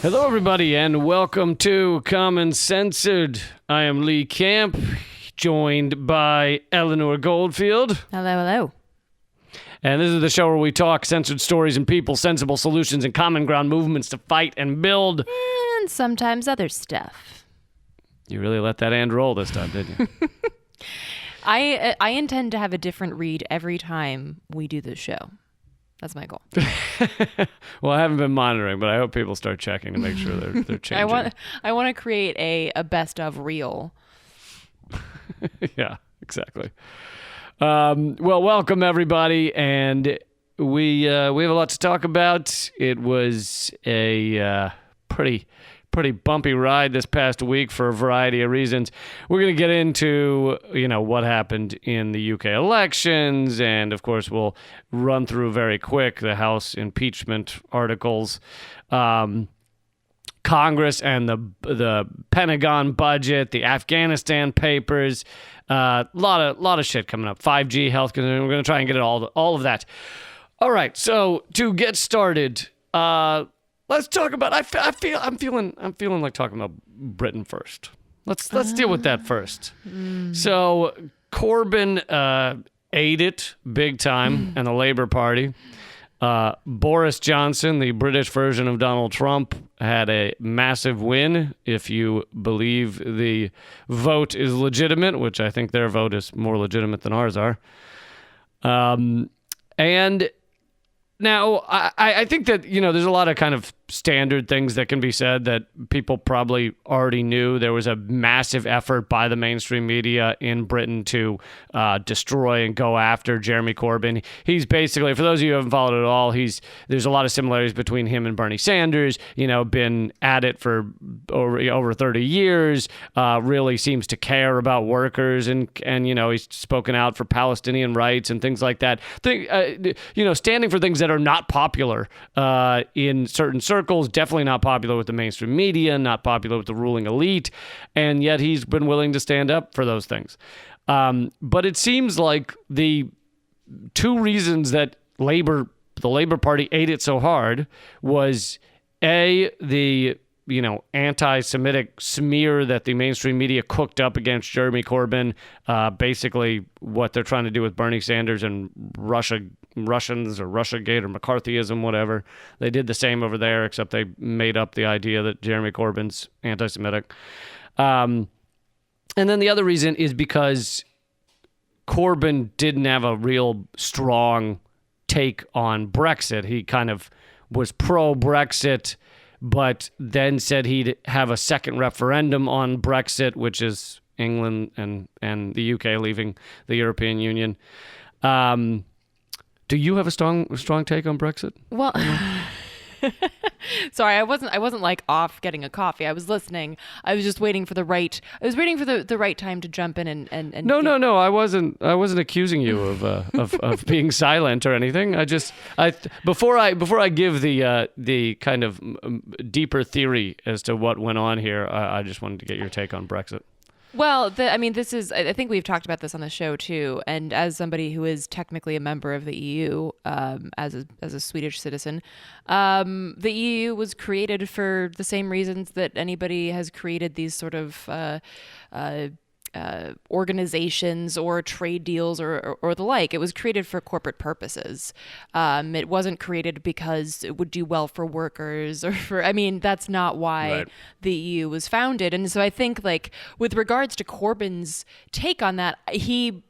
Hello, everybody, and welcome to Common Censored. I am Lee Camp, joined by Eleanor Goldfield. Hello, hello. And this is the show where we talk censored stories and people, sensible solutions, and common ground movements to fight and build. And sometimes other stuff. You really let that and roll this time, didn't you? I intend to have a different read every time we do this show. That's my goal. Well, I haven't been monitoring, but I hope people start checking to make sure they're changing. I want to create a best of reel. Yeah, exactly. Well, welcome everybody, and we have a lot to talk about. It was a pretty bumpy ride this past week for a variety of reasons. We're going to get into, what happened in the UK elections, and of course we'll run through very quick the House impeachment articles, Congress and the Pentagon budget, the Afghanistan papers, lot of shit coming up. 5G health, we're going to try and get it all of that. All right, so to get started, let's talk about. I'm feeling like talking about Britain first. Let's deal with that first. So Corbyn ate it big time, and the Labour Party. Boris Johnson, the British version of Donald Trump, had a massive win. If you believe the vote is legitimate, which I think their vote is more legitimate than ours are. And now, I think that, there's a lot of kind of standard things that can be said that people probably already knew. There was a massive effort by the mainstream media in Britain to destroy and go after Jeremy Corbyn. He's basically, for those of you who haven't followed it at all, there's a lot of similarities between him and Bernie Sanders. Been at it for over 30 years, really seems to care about workers, and he's spoken out for Palestinian rights and things like that. Standing for things that are not popular in certain circles, definitely not popular with the mainstream media, not popular with the ruling elite, and yet he's been willing to stand up for those things. But it seems like the two reasons that the Labour Party ate it so hard was the anti-Semitic smear that the mainstream media cooked up against Jeremy Corbyn, basically what they're trying to do with Bernie Sanders and Russians or Russiagate or McCarthyism, whatever. They did the same over there, except they made up the idea that Jeremy Corbyn's anti-Semitic. And then the other reason is because Corbyn didn't have a real strong take on Brexit. He kind of was pro-Brexit, but then said he'd have a second referendum on Brexit, which is England and the UK leaving the European Union. Do you have a strong take on Brexit? Well, sorry, I wasn't like off getting a coffee. I was listening. I was just waiting for the right. I was waiting for the right time to jump in and. No. I wasn't accusing you of being silent or anything. Before I give the kind of deeper theory as to what went on here, I just wanted to get your take on Brexit. Well, this is, I think we've talked about this on the show too. And as somebody who is technically a member of the EU, as a Swedish citizen, the EU was created for the same reasons that anybody has created these sort of organizations or trade deals or the like. It was created for corporate purposes. It wasn't created because it would do well for workers that's not why the EU was founded. And so I think, like, with regards to Corbyn's take on that, he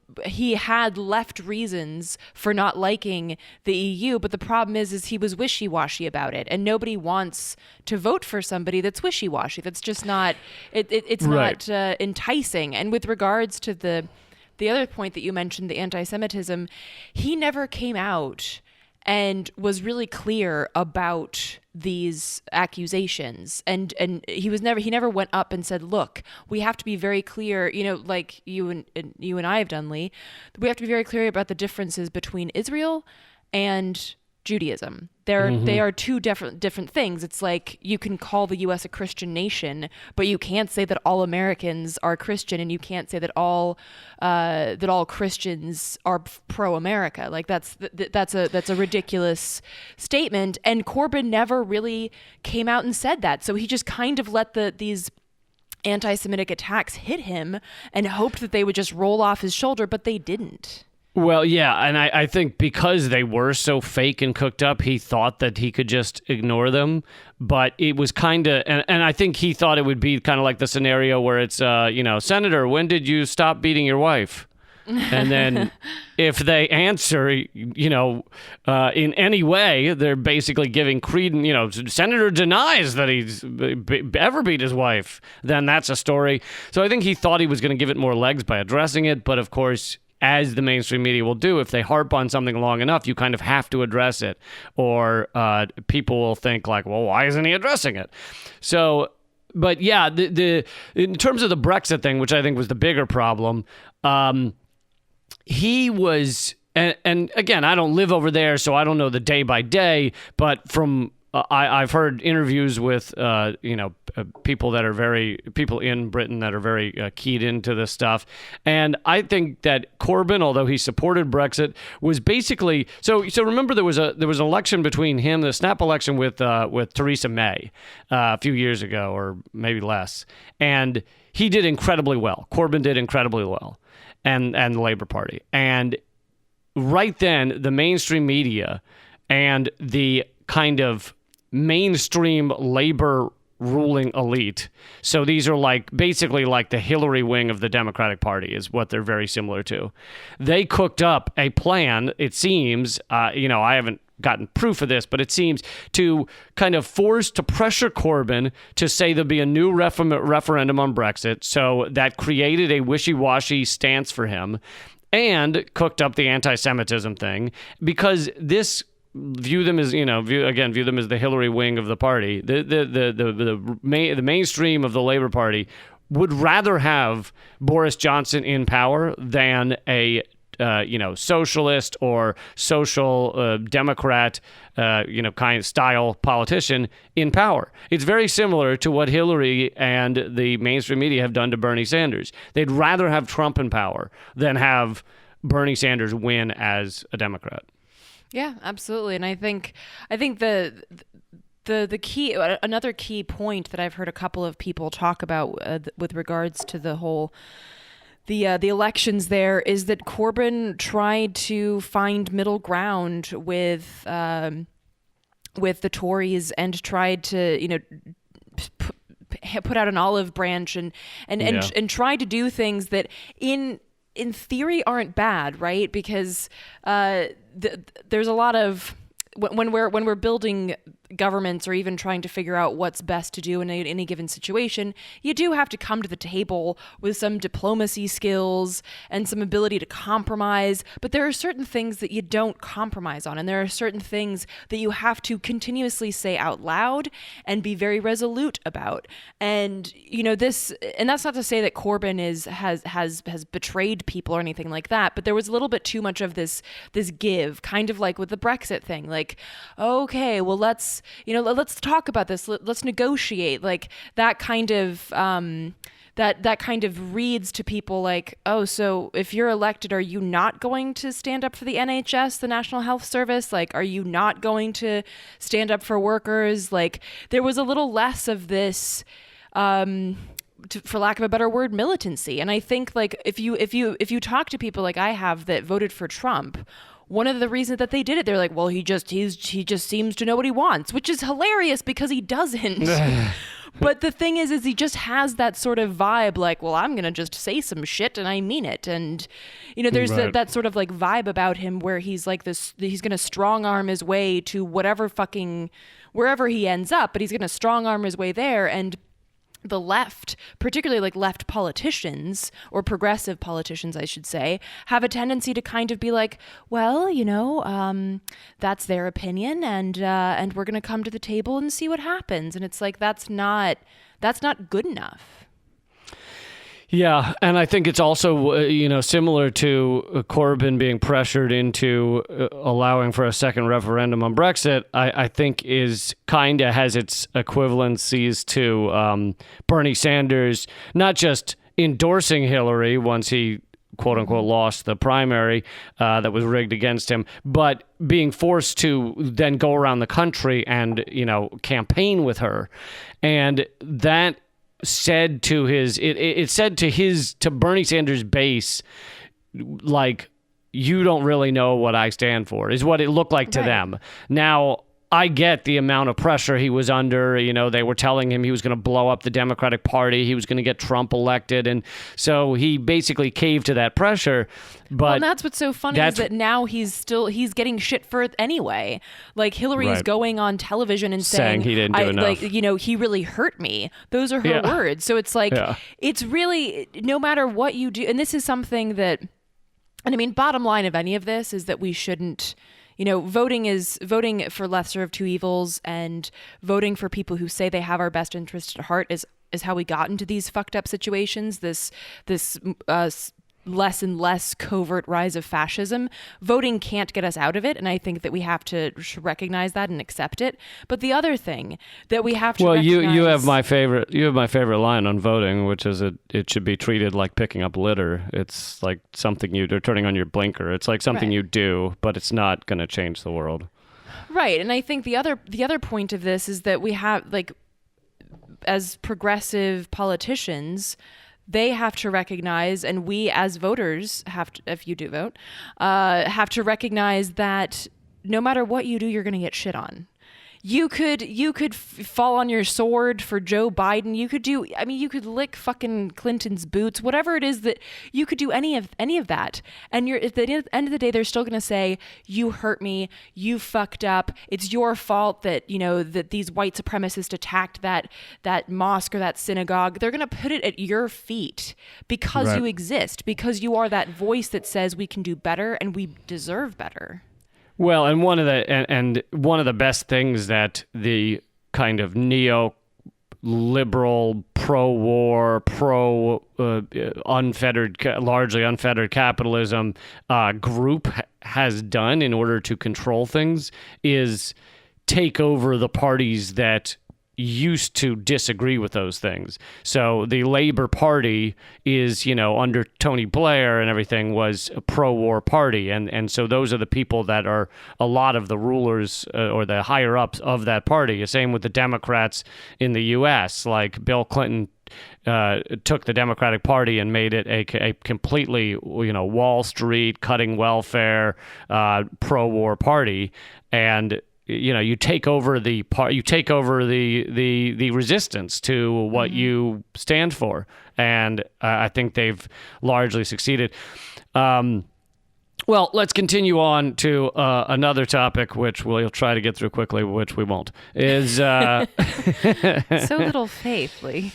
had left reasons for not liking the EU, but the problem is he was wishy-washy about it, and nobody wants to vote for somebody that's wishy-washy. That's just not it's right. not enticing. And with regards to the other point that you mentioned, the anti-Semitism, he never came out and was really clear about these accusations, and he never went up and said, look, we have to be very clear, like you and I have done, Lee, we have to be very clear about the differences between Israel and Judaism. They are two different things. It's like you can call the U.S. a Christian nation, but you can't say that all Americans are Christian, and you can't say that all Christians are pro-America. Like that's a ridiculous statement. And Corbyn never really came out and said that. So he just kind of let these anti-Semitic attacks hit him and hoped that they would just roll off his shoulder, but they didn't. Well, yeah, and I think because they were so fake and cooked up, he thought that he could just ignore them. But it was kind of, and I think he thought it would be kind of like the scenario where it's, Senator, when did you stop beating your wife? And then if they answer, in any way, they're basically giving credence, Senator denies that he's ever beat his wife, then that's a story. So I think he thought he was going to give it more legs by addressing it. But of course, as the mainstream media will do, if they harp on something long enough, you kind of have to address it, or people will think like, well, why isn't he addressing it? So, but yeah, the in terms of the Brexit thing, which I think was the bigger problem, he was, and again, I don't live over there, so I don't know the day by day, but from I've heard interviews with people in Britain that are very keyed into this stuff, and I think that Corbyn, although he supported Brexit, was basically so. Remember, there was an election between him, the snap election with Theresa May a few years ago, or maybe less, and he did incredibly well. Corbyn did incredibly well, and the Labour Party, and right then the mainstream media and the kind of mainstream labor ruling elite. So these are basically like the Hillary wing of the Democratic Party is what they're very similar to. They cooked up a plan, it seems, I haven't gotten proof of this, but it seems to kind of pressure Corbyn to say there'll be a new referendum on Brexit. So that created a wishy-washy stance for him, and cooked up the anti-Semitism thing, because this view them as view them as the Hillary wing of the party. The mainstream of the Labour Party would rather have Boris Johnson in power than a socialist or social democrat kind of style politician in power. It's very similar to what Hillary and the mainstream media have done to Bernie Sanders. They'd rather have Trump in power than have Bernie Sanders win as a Democrat. Yeah, absolutely. And I think the key, another key point that I've heard a couple of people talk about with regards to the whole the elections there is that Corbyn tried to find middle ground with the Tories and tried to put out an olive branch and tried to do things that in theory aren't bad, right? Because there's a lot of when we're building governments or even trying to figure out what's best to do in any given situation, you do have to come to the table with some diplomacy skills and some ability to compromise. But there are certain things that you don't compromise on, and there are certain things that you have to continuously say out loud and be very resolute about. And that's not to say that Corbyn has betrayed people or anything like that, but there was a little bit too much of this give, kind of like with the Brexit thing. Like, okay, well, let's talk about this. Let's negotiate. Like that kind of that kind of reads to people like, oh, so if you're elected, are you not going to stand up for the NHS, the National Health Service? Like, are you not going to stand up for workers? Like, there was a little less of this, for lack of a better word, militancy. And I think like if you talk to people like I have that voted for Trump, one of the reasons that they did it, they're like, well, he just seems to know what he wants, which is hilarious because he doesn't. But the thing is he just has that sort of vibe, like, well, I'm gonna just say some shit and I mean it, and there's right. that sort of like vibe about him where he's like this, he's gonna strong arm his way to wherever he ends up, but he's gonna strong arm his way there. And the left, particularly like left politicians or progressive politicians, I should say, have a tendency to kind of be like, well, that's their opinion, and we're going to come to the table and see what happens. And it's like, that's not good enough. Yeah, and I think it's also, similar to Corbyn being pressured into allowing for a second referendum on Brexit, I think is kind of has its equivalencies to Bernie Sanders, not just endorsing Hillary once he quote unquote lost the primary that was rigged against him, but being forced to then go around the country and, campaign with her. And that said to to Bernie Sanders' base, like, you don't really know what I stand for, is what it looked like to them. Now, I get the amount of pressure he was under. They were telling him he was going to blow up the Democratic Party. He was going to get Trump elected. And so he basically caved to that pressure. But and that's what's so funny is that now he's getting shit for it anyway. Like, Hillary's going on television and saying he didn't do enough. Like, he really hurt me. Those are her words. So it's like, it's really, no matter what you do. And this is something that, and I mean, bottom line of any of this is that we shouldn't, voting for lesser of two evils, and voting for people who say they have our best interest at heart is how we got into these fucked up situations. This less and less covert rise of fascism. Voting can't get us out of it, and I think that we have to recognize that and accept it. But the other thing that we have to recognize... you have my favorite line on voting, which is it should be treated like picking up litter. It's like something they're turning on your blinker. It's like something you do, but it's not going to change the world. Right, and I think the other point of this is that we have, like, as progressive politicians, they have to recognize, and we as voters have to, if you do vote, have to recognize that no matter what you do, you're going to get shit on. You could fall on your sword for Joe Biden. You could lick fucking Clinton's boots, whatever it is that you could do any of that. And at the end of the day, they're still going to say, you hurt me. You fucked up. It's your fault that, that these white supremacists attacked that mosque or that synagogue. They're going to put it at your feet because you exist, because you are that voice that says we can do better and we deserve better. Well, and one of the best things that the kind of neo-liberal, pro-war, largely unfettered capitalism group has done in order to control things is take over the parties that used to disagree with those things. So the Labor Party is, under Tony Blair and everything, was a pro-war party. And so those are the people that are a lot of the rulers or the higher-ups of that party. Same with the Democrats in the U.S. Like Bill Clinton took the Democratic Party and made it a completely, Wall Street, cutting welfare, pro-war party. And you take over the resistance to what you stand for, and I think they've largely succeeded. Well, let's continue on to another topic, which we'll try to get through quickly, which we won't. Is so little faith, Lee.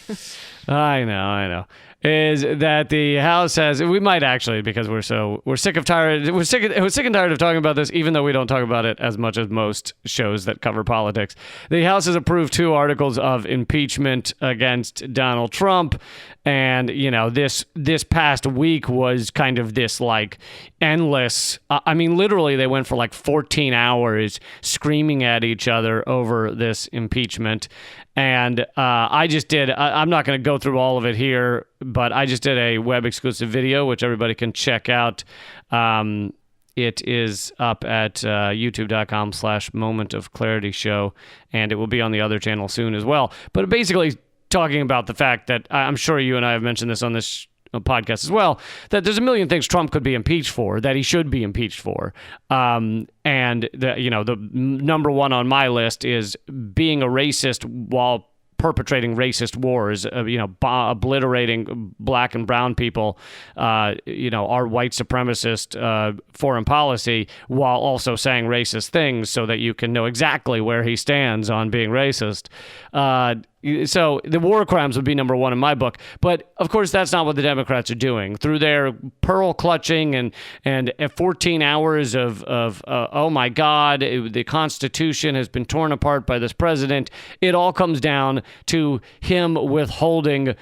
I know. Is that the House has? We might actually, because we're sick and tired of talking about this, even though we don't talk about it as much as most shows that cover politics. The House has approved 2 articles of impeachment against Donald Trump, and this past week was kind of this like endless. Literally, they went for like 14 hours screaming at each other over this impeachment. And I just did, I'm not going to go through all of it here, but I just did a web exclusive video, which everybody can check out. It is up at youtube.com/Moment of Clarity Show, and it will be on the other channel soon as well. But basically talking about the fact that I'm sure you and I have mentioned this on this podcast as well, that there's a million things Trump could be impeached for, that he should be impeached for. And the number one on my list is being a racist while perpetrating racist wars, obliterating black and brown people, our white supremacist foreign policy, while also saying racist things so that you can know exactly where he stands on being racist. So the war crimes would be number one in my book. But, of course, that's not what the Democrats are doing. Through their pearl clutching and 14 hours of oh, my God, the Constitution has been torn apart by this president, it all comes down to him withholding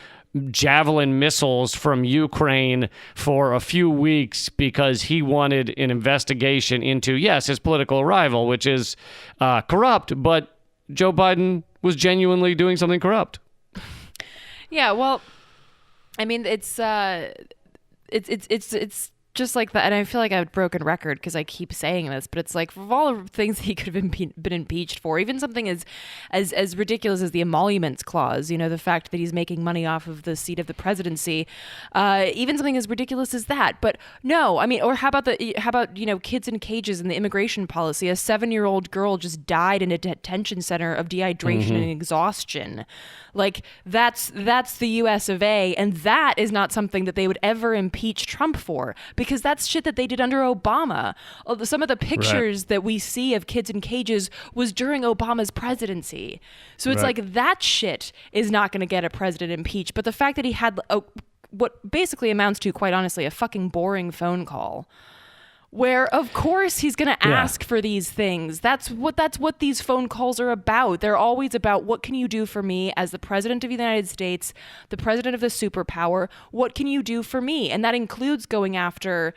Javelin missiles from Ukraine for a few weeks because he wanted an investigation into, yes, his political rival, which is corrupt, but Joe Biden was genuinely doing something corrupt. Yeah, well, I mean, it's just like that, and I feel like I have a broken record because I keep saying this, but it's like, of all the things he could have been impeached for, even something as ridiculous as the emoluments clause, the fact that he's making money off of the seat of the presidency, even something as ridiculous as that. But no, I mean, or how about kids in cages and the immigration policy? A 7-year-old girl just died in a detention center of dehydration and exhaustion. Like, that's the US of A, and that is not something that they would ever impeach Trump for, because that's shit that they did under Obama. Some of the pictures that we see of kids in cages was during Obama's presidency. So it's like, that shit is not going to get a president impeached. But the fact that he had what basically amounts to, quite honestly, a fucking boring phone call, where of course he's going to ask for these things. That's what these phone calls are about. They're always about, what can you do for me as the president of the United States, the president of the superpower? What can you do for me? And that includes going after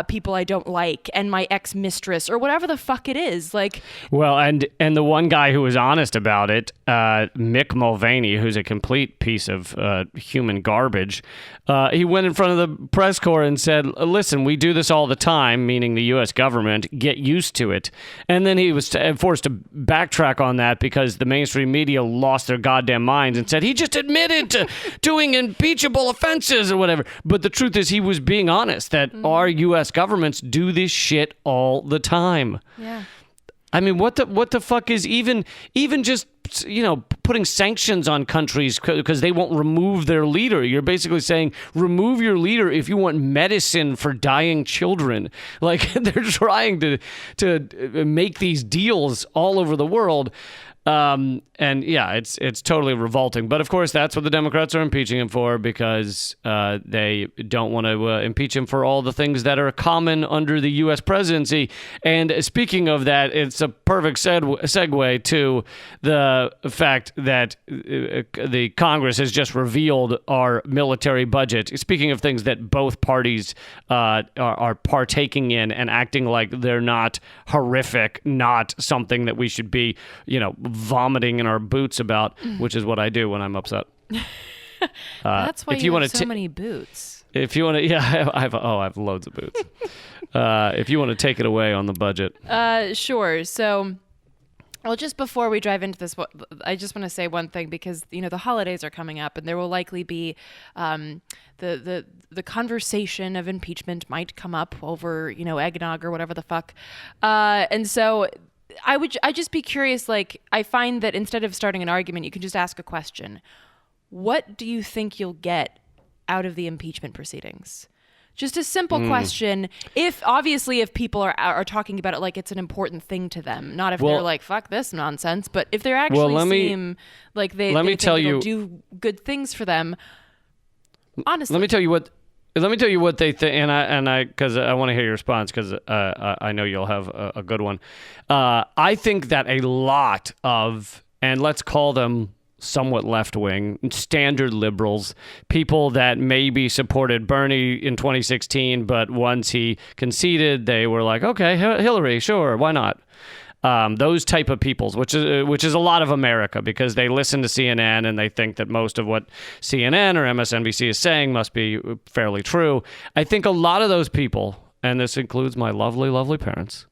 people I don't like and my ex-mistress or whatever the fuck it is. Like, well, and the one guy who was honest about it, Mick Mulvaney, who's a complete piece of human garbage, he went in front of the press corps and said, listen, we do this all the time, meaning the U.S. government, get used to it. And then he was forced to backtrack on that because the mainstream media lost their goddamn minds and said he just admitted to doing impeachable offenses or whatever. But the truth is, he was being honest that our U.S. governments do this shit all the time. Yeah. I mean, what the fuck is even just, putting sanctions on countries because they won't remove their leader? You're basically saying, remove your leader if you want medicine for dying children. Like, they're trying to make these deals all over the world. And yeah, it's totally revolting. But of course, that's what the Democrats are impeaching him for, because they don't want to impeach him for all the things that are common under the U.S. presidency. And speaking of that, it's a perfect segue to the fact that the Congress has just revealed our military budget. Speaking of things that both parties are partaking in and acting like they're not horrific, not something that we should be, vomiting in our boots about, which is what I do when I'm upset. That's why you have so many boots. If you want to, I have loads of boots. If you want to take it away on the budget. Sure. So, well, just before we dive into this, I just want to say one thing, because the holidays are coming up, and there will likely be the conversation of impeachment might come up over eggnog or whatever the fuck, and so I'd just be curious. Like, I find that instead of starting an argument, you can just ask a question. What do you think you'll get out of the impeachment proceedings? Just a simple question. If people are talking about it like it's an important thing to them, not if they're like, fuck this nonsense, but if they're actually seem like they think it'll do good things for them. Honestly, let me tell you what they think, and I because I want to hear your response, because I know you'll have a good one. I think that a lot of, and let's call them somewhat left-wing, standard liberals, people that maybe supported Bernie in 2016, but once he conceded, they were like, okay, Hillary, sure, why not? Those type of peoples, which is a lot of America, because they listen to CNN and they think that most of what CNN or MSNBC is saying must be fairly true. I think a lot of those people, and this includes my lovely, lovely parents,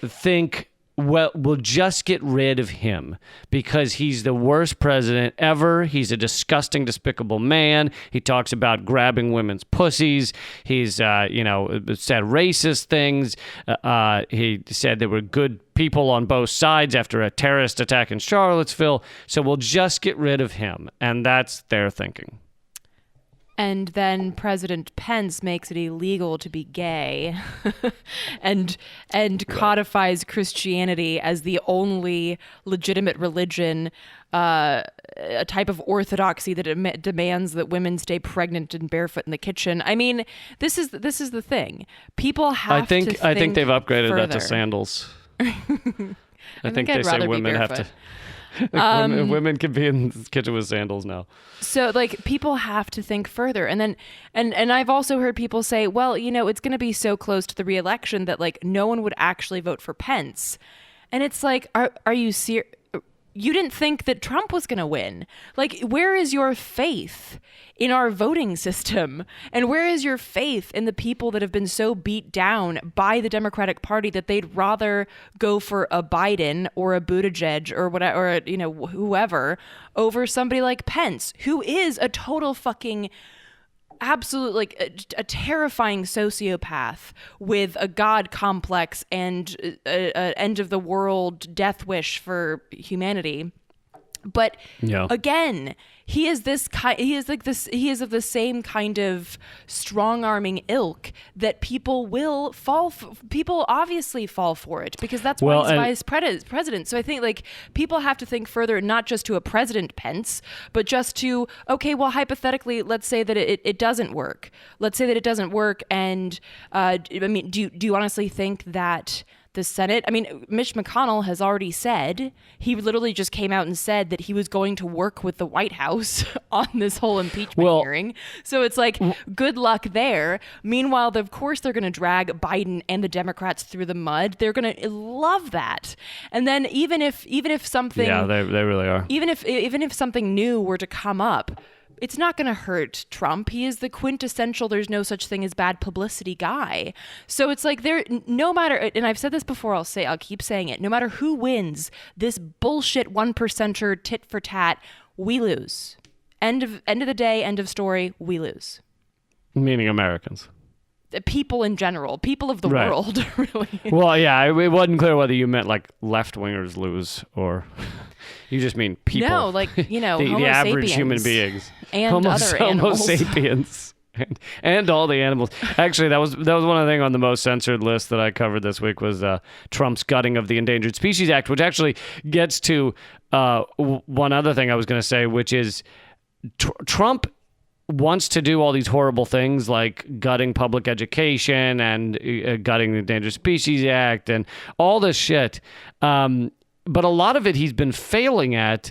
think, well, we'll just get rid of him because he's the worst president ever. He's a disgusting, despicable man. He talks about grabbing women's pussies. He's, said racist things. He said there were good people on both sides after a terrorist attack in Charlottesville. So we'll just get rid of him. And that's their thinking. And then President Pence makes it illegal to be gay and codifies Christianity as the only legitimate religion, a type of orthodoxy that demands that women stay pregnant and barefoot in the kitchen. I mean, this is the thing. People have to think they've upgraded further. that to sandals. I think they I'd say rather women have to. Women can be in the kitchen with sandals now. So like people have to think further. And then and I've also heard people say, well, it's going to be so close to the re-election that like no one would actually vote for Pence. And it's like, are you serious? You didn't think that Trump was going to win. Like, where is your faith in our voting system? And where is your faith in the people that have been so beat down by the Democratic Party that they'd rather go for a Biden or a Buttigieg or whatever, or, whoever over somebody like Pence, who is a total fucking absolute, like a terrifying sociopath with a god complex and a end of the world death wish for humanity. But again, he is of the same kind of strong-arming ilk that people obviously fall for it because that's why he's vice president. So I think like people have to think further, not just to a President Pence, but just to, okay, well, hypothetically, let's say that it doesn't work. Let's say that it doesn't work. And do you honestly think that the Senate, Mitch McConnell has already said, he literally just came out and said that he was going to work with the White House on this whole impeachment hearing. So it's like, good luck there. Meanwhile, of course, they're going to drag Biden and the Democrats through the mud. They're going to love that. And then even if something... Yeah, they really are. Even if something new were to come up, it's not going to hurt Trump. He is the quintessential there's no such thing as bad publicity guy. So it's like no matter, and I've said this before, I'll keep saying it, no matter who wins this bullshit 1%er tit for tat, we lose. End of the day, end of story, we lose. Meaning Americans. People in general, people of the world, really. Well, yeah, it wasn't clear whether you meant like left-wingers lose or you just mean people. No, like, the average human beings. And other animals. Homo sapiens. And all the animals. Actually, that was one of the things on the most censored list that I covered this week was Trump's gutting of the Endangered Species Act, which actually gets to one other thing I was going to say, which is Trump wants to do all these horrible things like gutting public education and gutting the Endangered Species Act and all this shit. But a lot of it he's been failing at,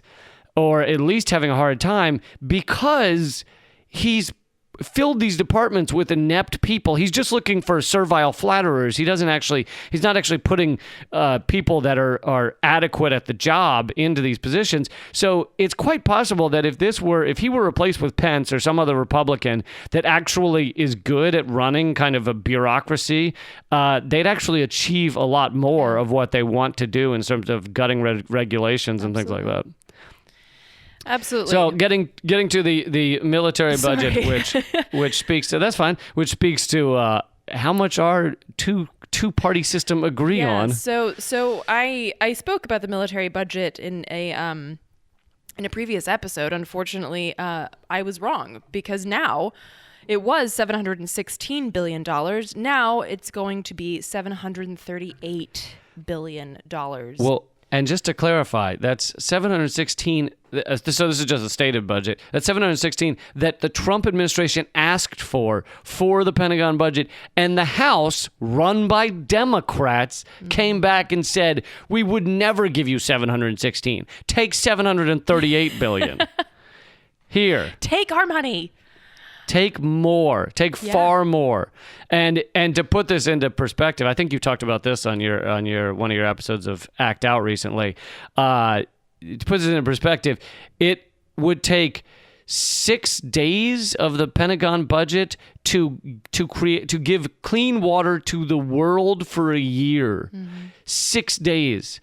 or at least having a hard time, because he's filled these departments with inept people. He's just looking for servile flatterers. He's not actually putting people that are adequate at the job into these positions. So it's quite possible that if he were replaced with Pence or some other Republican that actually is good at running kind of a bureaucracy, they'd actually achieve a lot more of what they want to do in terms of gutting regulations and things like that. Absolutely. So getting to the military budget, which speaks to which speaks to how much our two-party system agree on. So I spoke about the military budget in a previous episode. Unfortunately, I was wrong because now it was $716 billion. Now it's going to be $738 billion. Well, and just to clarify, that's 716. So this is just a stated budget. That's 716 that the Trump administration asked for the Pentagon budget, and the House, run by Democrats, came back and said we would never give you 716. Take 738 billion. Here, take our money. Take more. Take far more. And to put this into perspective, I think you talked about this on your one of your episodes of Act Out recently. To put this into perspective, it would take 6 days of the Pentagon budget to give clean water to the world for a year. 6 days.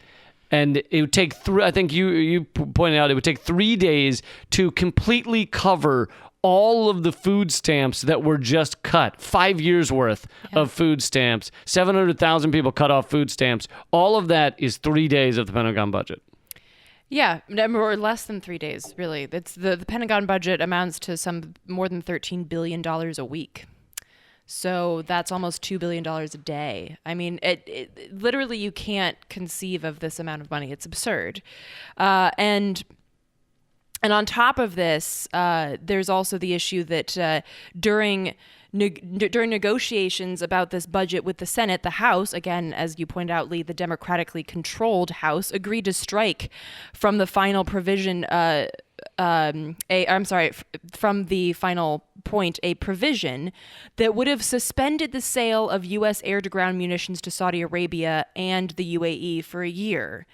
And it would take I think you pointed out, it would take 3 days to completely cover all of the food stamps that were just cut. 5 years worth of food stamps. 700,000 people cut off food stamps. All of that is 3 days of the Pentagon budget. Yeah, or less than 3 days, really. It's the Pentagon budget amounts to some more than $13 billion a week. So that's almost $2 billion a day. I mean, it literally, you can't conceive of this amount of money. It's absurd. And And on top of this, there's also the issue that during negotiations about this budget with the Senate, the House, again, as you point out, Lee, the democratically controlled House, agreed to strike from the final provision, from the final point, a provision that would have suspended the sale of U.S. air-to-ground munitions to Saudi Arabia and the UAE for a year.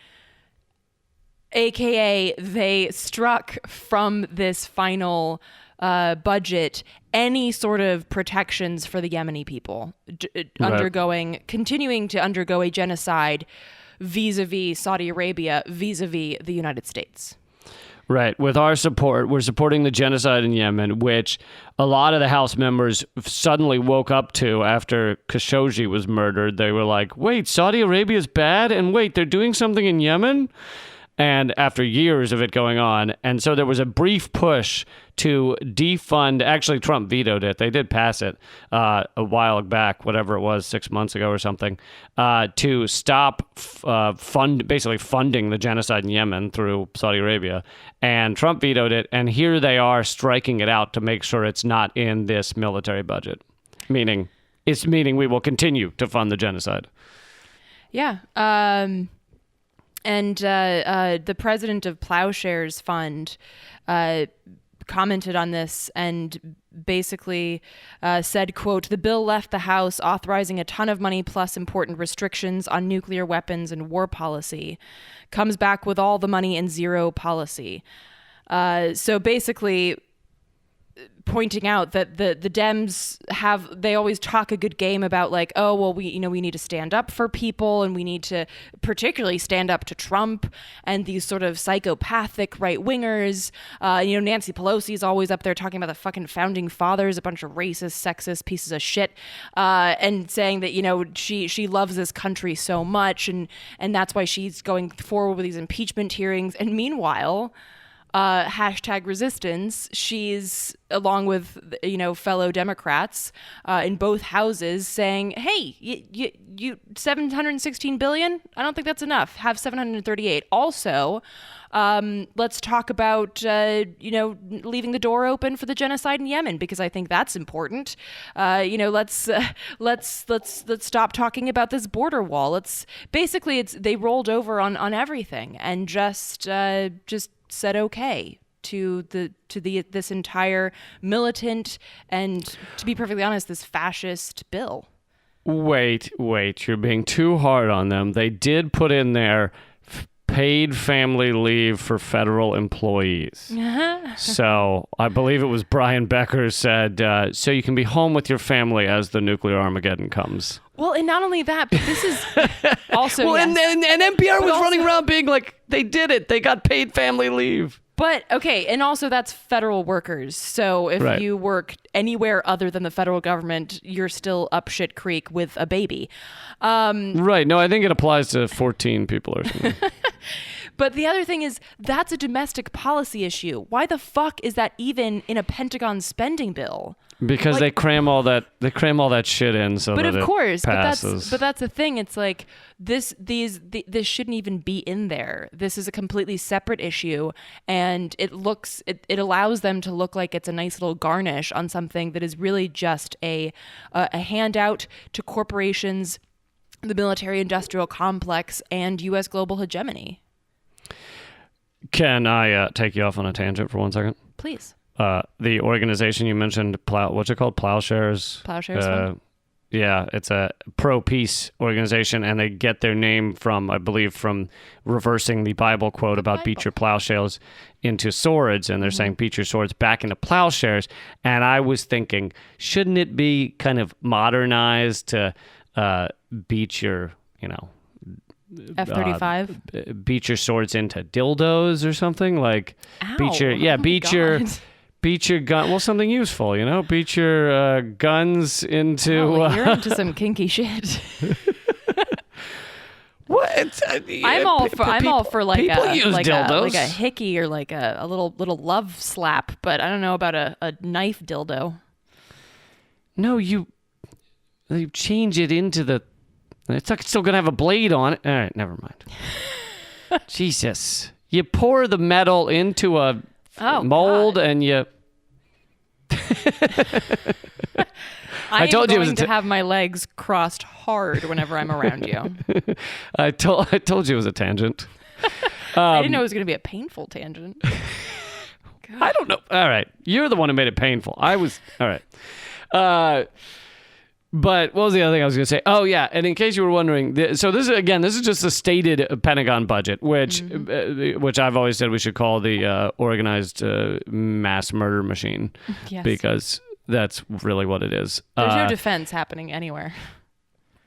AKA, they struck from this final budget any sort of protections for the Yemeni people continuing to undergo a genocide vis-a-vis Saudi Arabia, vis-a-vis the United States. Right. With our support, we're supporting the genocide in Yemen, which a lot of the House members suddenly woke up to after Khashoggi was murdered. They were like, wait, Saudi Arabia's bad? And wait, they're doing something in Yemen? And after years of it going on. And so there was a brief push to defund. Actually, Trump vetoed it. They did pass it a while back, whatever it was, 6 months ago or something, to stop basically funding the genocide in Yemen through Saudi Arabia. And Trump vetoed it. And here they are striking it out to make sure it's not in this military budget, meaning we will continue to fund the genocide. Yeah. And the president of Plowshares Fund commented on this and basically said, quote, "The bill left the House authorizing a ton of money plus important restrictions on nuclear weapons and war policy. Comes back with all the money and zero policy." So basically pointing out that the Dems they always talk a good game about like, oh, well, we need to stand up for people and we need to particularly stand up to Trump and these sort of psychopathic right wingers. Nancy Pelosi is always up there talking about the fucking founding fathers, a bunch of racist, sexist pieces of shit, and saying that, she loves this country so much and that's why she's going forward with these impeachment hearings. And meanwhile, #resistance, she's along with fellow Democrats in both houses saying, hey, you 716 billion, I don't think that's enough, have 738. Also, let's talk about leaving the door open for the genocide in Yemen, because I think that's important. Let's stop talking about this border wall. They rolled over on everything and just said okay to this entire militant and, to be perfectly honest, this fascist bill. Wait, you're being too hard on them. They did put in there paid family leave for federal employees. So I believe it was Brian Becker said, so you can be home with your family as the nuclear Armageddon comes. Well, and not only that, but this is also... well, yes. and NPR was running around being like, they did it. They got paid family leave. But, okay, and also that's federal workers. So if you work anywhere other than the federal government, you're still up shit creek with a baby. Right. No, I think it applies to 14 people or something. But the other thing is, that's a domestic policy issue. Why the fuck is that even in a Pentagon spending bill? Because they cram all that shit in so that it passes. But that's the thing. It's like this shouldn't even be in there. This is a completely separate issue, and it allows them to look like it's a nice little garnish on something that is really just a handout to corporations, the military-industrial complex, and U.S. global hegemony. Can I take you off on a tangent for 1 second? Please. The organization you mentioned, what's it called? Plowshares? Plowshares. Yeah, it's a pro-peace organization, and they get their name from, I believe, from reversing the Bible quote about beat your plowshares into swords, and they're saying beat your swords back into plowshares. And I was thinking, shouldn't it be kind of modernized to beat your, F-35? Beat your swords into dildos or something? Like, Ow, beat your gun. Well, something useful, Beat your guns into. You're into some kinky shit. What? I'm all for like a hickey or like a little love slap, but I don't know about a knife dildo. No, you change it into the. It's still gonna have a blade on it. All right, never mind. Jesus, you pour the metal into a mold, God. and you. I told you to have my legs crossed hard whenever I'm around you. I told you it was a tangent. I didn't know it was going to be a painful tangent. I don't know. All right. You're the one who made it painful. I was. All right. But what was the other thing I was going to say? Oh, yeah. And in case you were wondering, so this is just the stated Pentagon budget, which I've always said we should call the organized mass murder machine. Yes. Because that's really what it is. There's no defense happening anywhere.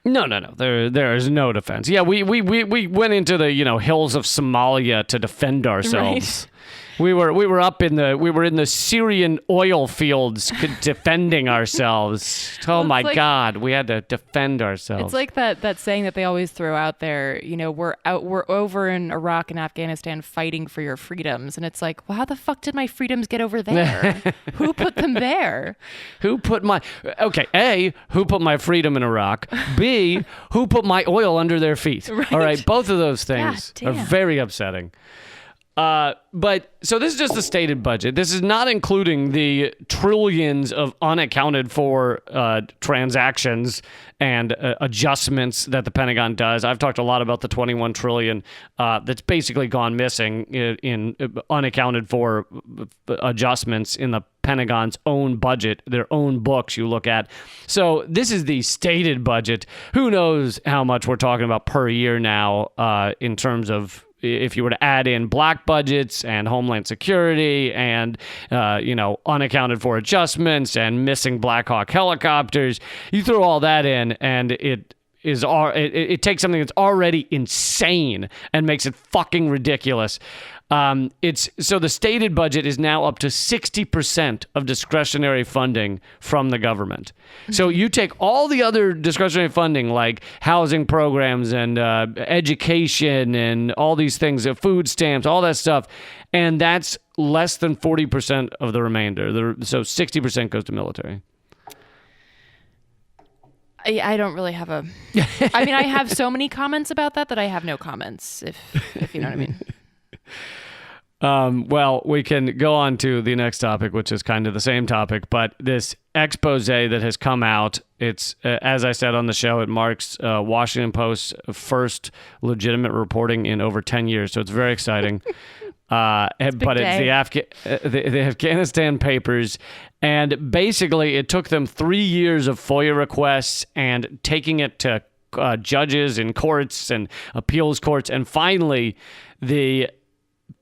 No. There is no defense. Yeah, we went into the hills of Somalia to defend ourselves. Right. We were in the Syrian oil fields defending ourselves. Oh my God, we had to defend ourselves. It's like that saying that they always throw out there. We're over in Iraq and Afghanistan fighting for your freedoms, and it's like, well, how the fuck did my freedoms get over there? Who put them there? Who put my freedom in Iraq? B, who put my oil under their feet? Right. All right, both of those things are very upsetting. But so this is just the stated budget. This is not including the trillions of unaccounted for transactions and adjustments that the Pentagon does. I've talked a lot about the 21 trillion that's basically gone missing in unaccounted for adjustments in the Pentagon's own budget, their own books you look at. So this is the stated budget. Who knows how much we're talking about per year now in terms of if you were to add in black budgets and Homeland Security and, unaccounted for adjustments and missing Black Hawk helicopters, you throw all that in and it takes something that's already insane and makes it fucking ridiculous. So the stated budget is now up to 60% of discretionary funding from the government. So you take all the other discretionary funding like housing programs and education and all these things, food stamps, all that stuff, and that's less than 40% of the remainder. So 60% goes to military. I don't really have I have so many comments about that I have no comments, if you know what I mean. Well, we can go on to the next topic, which is kind of the same topic, but this expose that has come out, it's, as I said on the show, it marks Washington Post's first legitimate reporting in over 10 years, so it's very exciting. But it's the Afghanistan papers, and basically it took them 3 years of FOIA requests and taking it to judges and courts and appeals courts, and finally the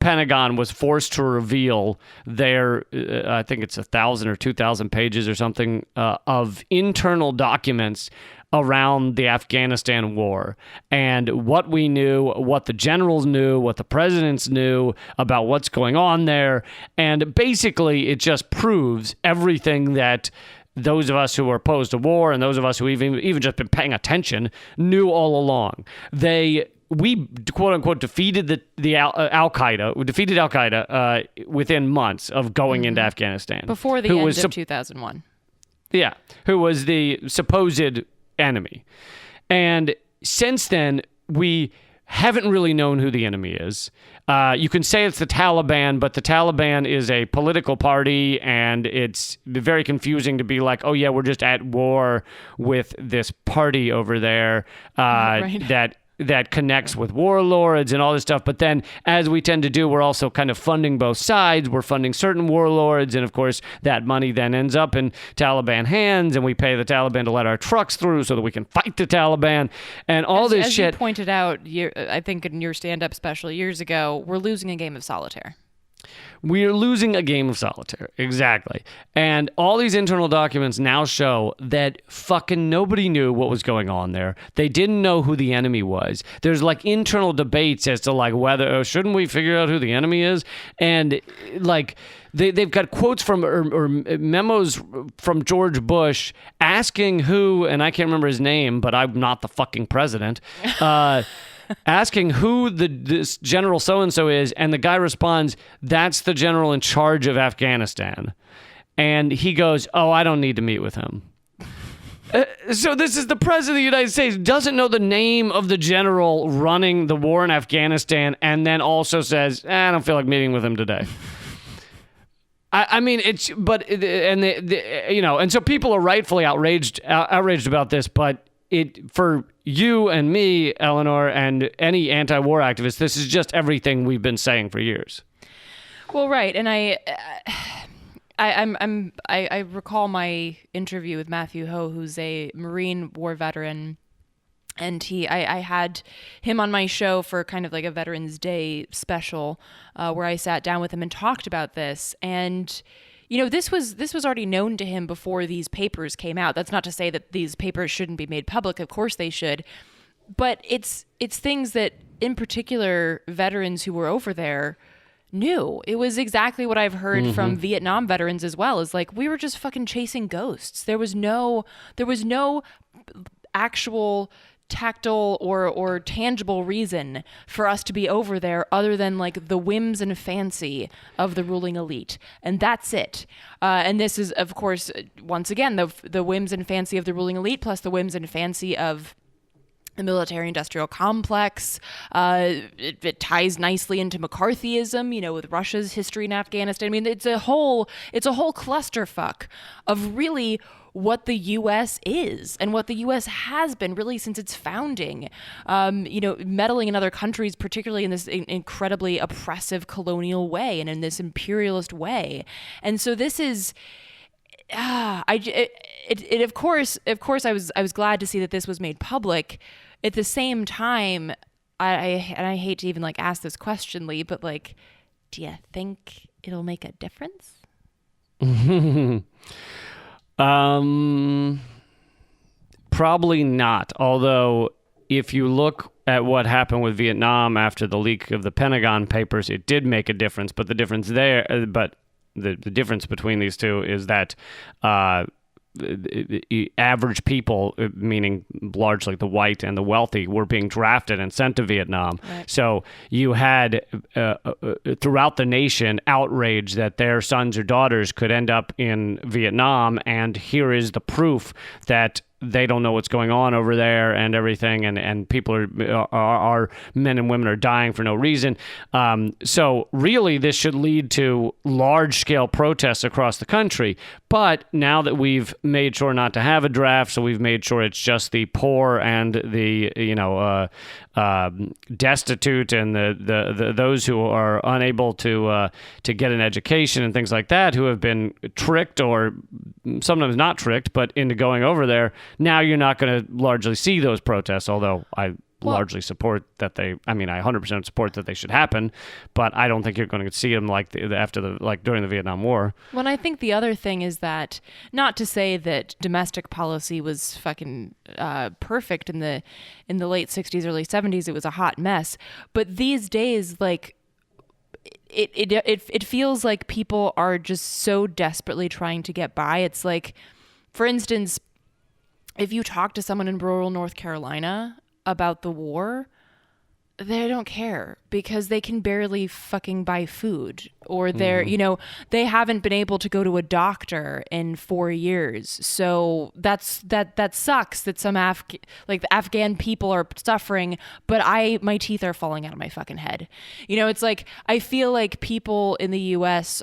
Pentagon was forced to reveal their, I think it's 1,000 or 2,000 pages or something of internal documents around the Afghanistan war and what we knew, what the generals knew, what the presidents knew about what's going on there. And basically it just proves everything that those of us who were opposed to war and those of us who even just been paying attention knew all along. We quote unquote defeated the Al Qaeda. We defeated Al Qaeda within months of going into Afghanistan before the end of 2001. Yeah, who was the supposed enemy, and since then we haven't really known who the enemy is. You can say it's the Taliban, but the Taliban is a political party, and it's very confusing to be like, oh yeah, we're just at war with this party over there right. that connects with warlords and all this stuff. But then, as we tend to do, we're also kind of funding both sides. We're funding certain warlords, and of course, that money then ends up in Taliban hands, and we pay the Taliban to let our trucks through so that we can fight the Taliban, and all this shit. As you pointed out, I think in your stand-up special years ago, we're losing a game of solitaire. We're losing a game of solitaire. Exactly. And all these internal documents now show that fucking nobody knew what was going on there. They didn't know who the enemy was. There's like internal debates as to like whether, shouldn't we figure out who the enemy is? And like they've got quotes from or memos from George Bush asking who, and I can't remember his name, but I'm not the fucking president, asking who this general so-and-so is, and the guy responds, that's the general in charge of Afghanistan. And he goes, oh, I don't need to meet with him. So this is the president of the United States, doesn't know the name of the general running the war in Afghanistan, and then also says, I don't feel like meeting with him today. I mean, and so people are rightfully outraged about this, but for you and me, Eleanor, and any anti-war activist, this is just everything we've been saying for years. Well, right, and I recall my interview with Matthew Ho, who's a Marine war veteran. And I had him on my show for kind of like a Veterans Day special, where I sat down with him and talked about this. And, this was already known to him before these papers came out. That's not to say that these papers shouldn't be made public. Of course they should. But it's things that, in particular, veterans who were over there knew. It was exactly what I've heard from Vietnam veterans as well. Is like, we were just fucking chasing ghosts. There was no actual tactile or tangible reason for us to be over there other than like the whims and fancy of the ruling elite, and that's it. And this is, of course, once again, the whims and fancy of the ruling elite plus the whims and fancy of the military-industrial complex. It ties nicely into McCarthyism, with Russia's history in Afghanistan. I mean, it's a whole clusterfuck of really what the U.S. is and what the U.S. has been really since its founding, meddling in other countries, particularly in this incredibly oppressive colonial way and in this imperialist way. And so this is, of course, I was glad to see that this was made public. At the same time, I hate to even like ask this question, Lee, but like, do you think it'll make a difference? Probably not. Although, if you look at what happened with Vietnam after the leak of the Pentagon Papers, it did make a difference. But the difference the difference between these two is that average people, meaning largely the white and the wealthy, were being drafted and sent to Vietnam. Right. So you had throughout the nation outrage that their sons or daughters could end up in Vietnam, and here is the proof that they don't know what's going on over there and everything, and people are men and women are dying for no reason. So really, this should lead to large-scale protests across the country. But now that we've made sure not to have a draft, so we've made sure it's just the poor and the destitute and the those who are unable to get an education and things like that, who have been tricked or sometimes not tricked, but into going over there. Now you're not going to largely see those protests, although I largely support that I 100% support that they should happen, but I don't think you're going to see them like during the Vietnam War. Well, I think the other thing is that, not to say that domestic policy was fucking perfect in the late 60s, early 70s, it was a hot mess, but these days, like, it feels like people are just so desperately trying to get by. It's like, for instance, if you talk to someone in rural North Carolina about the war, they don't care because they can barely fucking buy food, or they haven't been able to go to a doctor in 4 years. So that sucks that some the Afghan people are suffering, but my teeth are falling out of my fucking head. It's like, I feel like people in the US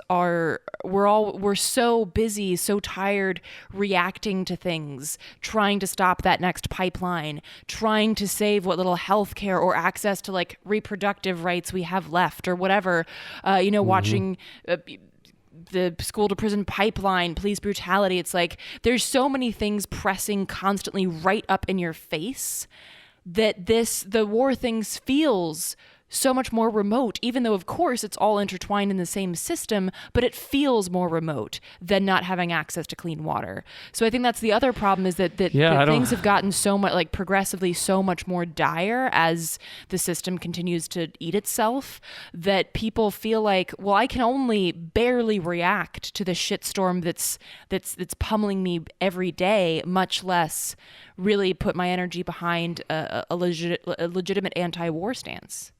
we're so busy, so tired reacting to things, trying to stop that next pipeline, trying to save what little health care or access to like reproductive rights we have left or whatever, watching the school to prison pipeline, police brutality. It's like, there's so many things pressing constantly right up in your face that the war things feels so much more remote, even though, of course, it's all intertwined in the same system, but it feels more remote than not having access to clean water. So I think that's the other problem, is that things have gotten so much, like, progressively so much more dire as the system continues to eat itself, that people feel like, well, I can only barely react to the shitstorm that's pummeling me every day, much less really put my energy behind a legitimate anti-war stance.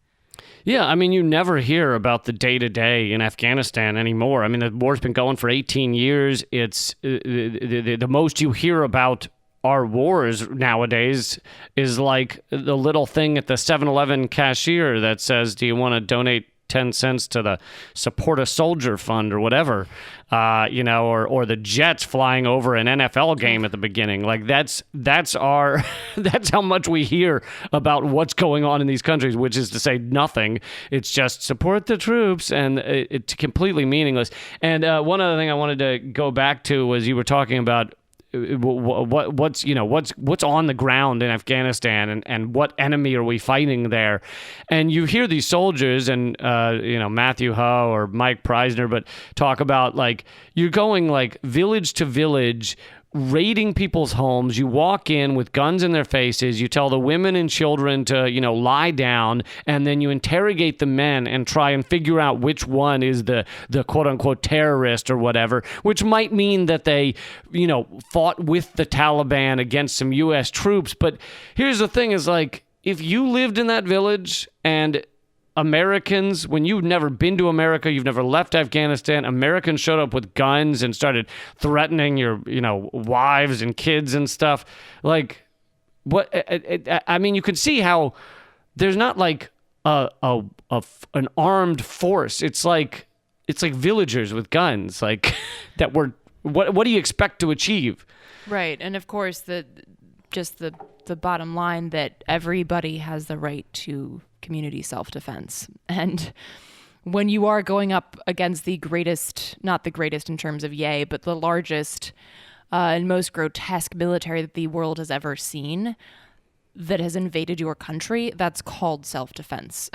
Yeah, I mean, you never hear about the day-to-day in Afghanistan anymore. I mean, the war's been going for 18 years. It's the most you hear about our wars nowadays is like the little thing at the 7-Eleven cashier that says, do you want to donate 10 cents to the support a soldier fund or whatever, or the Jets flying over an NFL game at the beginning. Like that's that's how much we hear about what's going on in these countries, which is to say nothing. It's just support the troops, and it's completely meaningless. And one other thing I wanted to go back to was you were talking about what's on the ground in Afghanistan, and what enemy are we fighting there. And you hear these soldiers and Matthew Ho or Mike Preisner, but talk about like you're going like village to village, raiding people's homes. You walk in with guns in their faces. You tell the women and children to, lie down, and then you interrogate the men and try and figure out which one is the quote unquote terrorist or whatever, which might mean that they, fought with the Taliban against some U.S. troops. But here's the thing is like, if you lived in that village and Americans, when you've never been to America, you've never left Afghanistan, Americans showed up with guns and started threatening your, wives and kids and stuff. Like, what? I mean, you can see how there's not like an armed force. It's like villagers with guns, like that were. What do you expect to achieve? Right, and of course the bottom line that everybody has the right to community self-defense. And when you are going up against the greatest, not the greatest in terms of but the largest and most grotesque military that the world has ever seen that has invaded your country, that's called self-defense.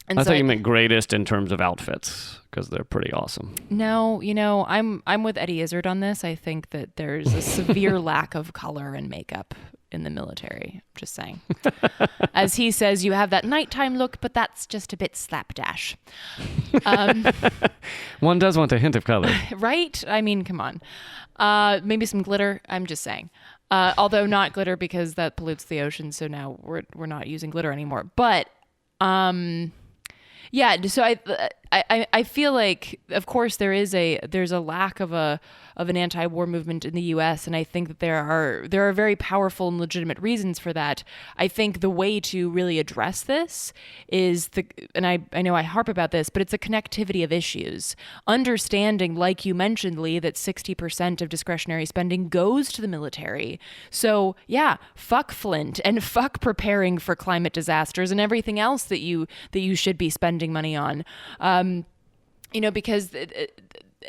I thought you meant greatest in terms of outfits, because they're pretty awesome. No, I'm with Eddie Izzard on this. I think that there's a severe lack of color and makeup in the military. Just saying. As he says, you have that nighttime look, but that's just a bit slapdash. One does want a hint of color. Right? I mean, come on. Maybe some glitter. I'm just saying. Although not glitter, because that pollutes the ocean, so now we're not using glitter anymore. But yeah, so I feel like, of course, there's a lack of an anti-war movement in the U.S., and I think that there are very powerful and legitimate reasons for that. I think the way to really address this is and I know I harp about this, but it's a connectivity of issues. Understanding, like you mentioned, Lee, that 60% of discretionary spending goes to the military. So yeah, fuck Flint and fuck preparing for climate disasters and everything else that you should be spending money on. Because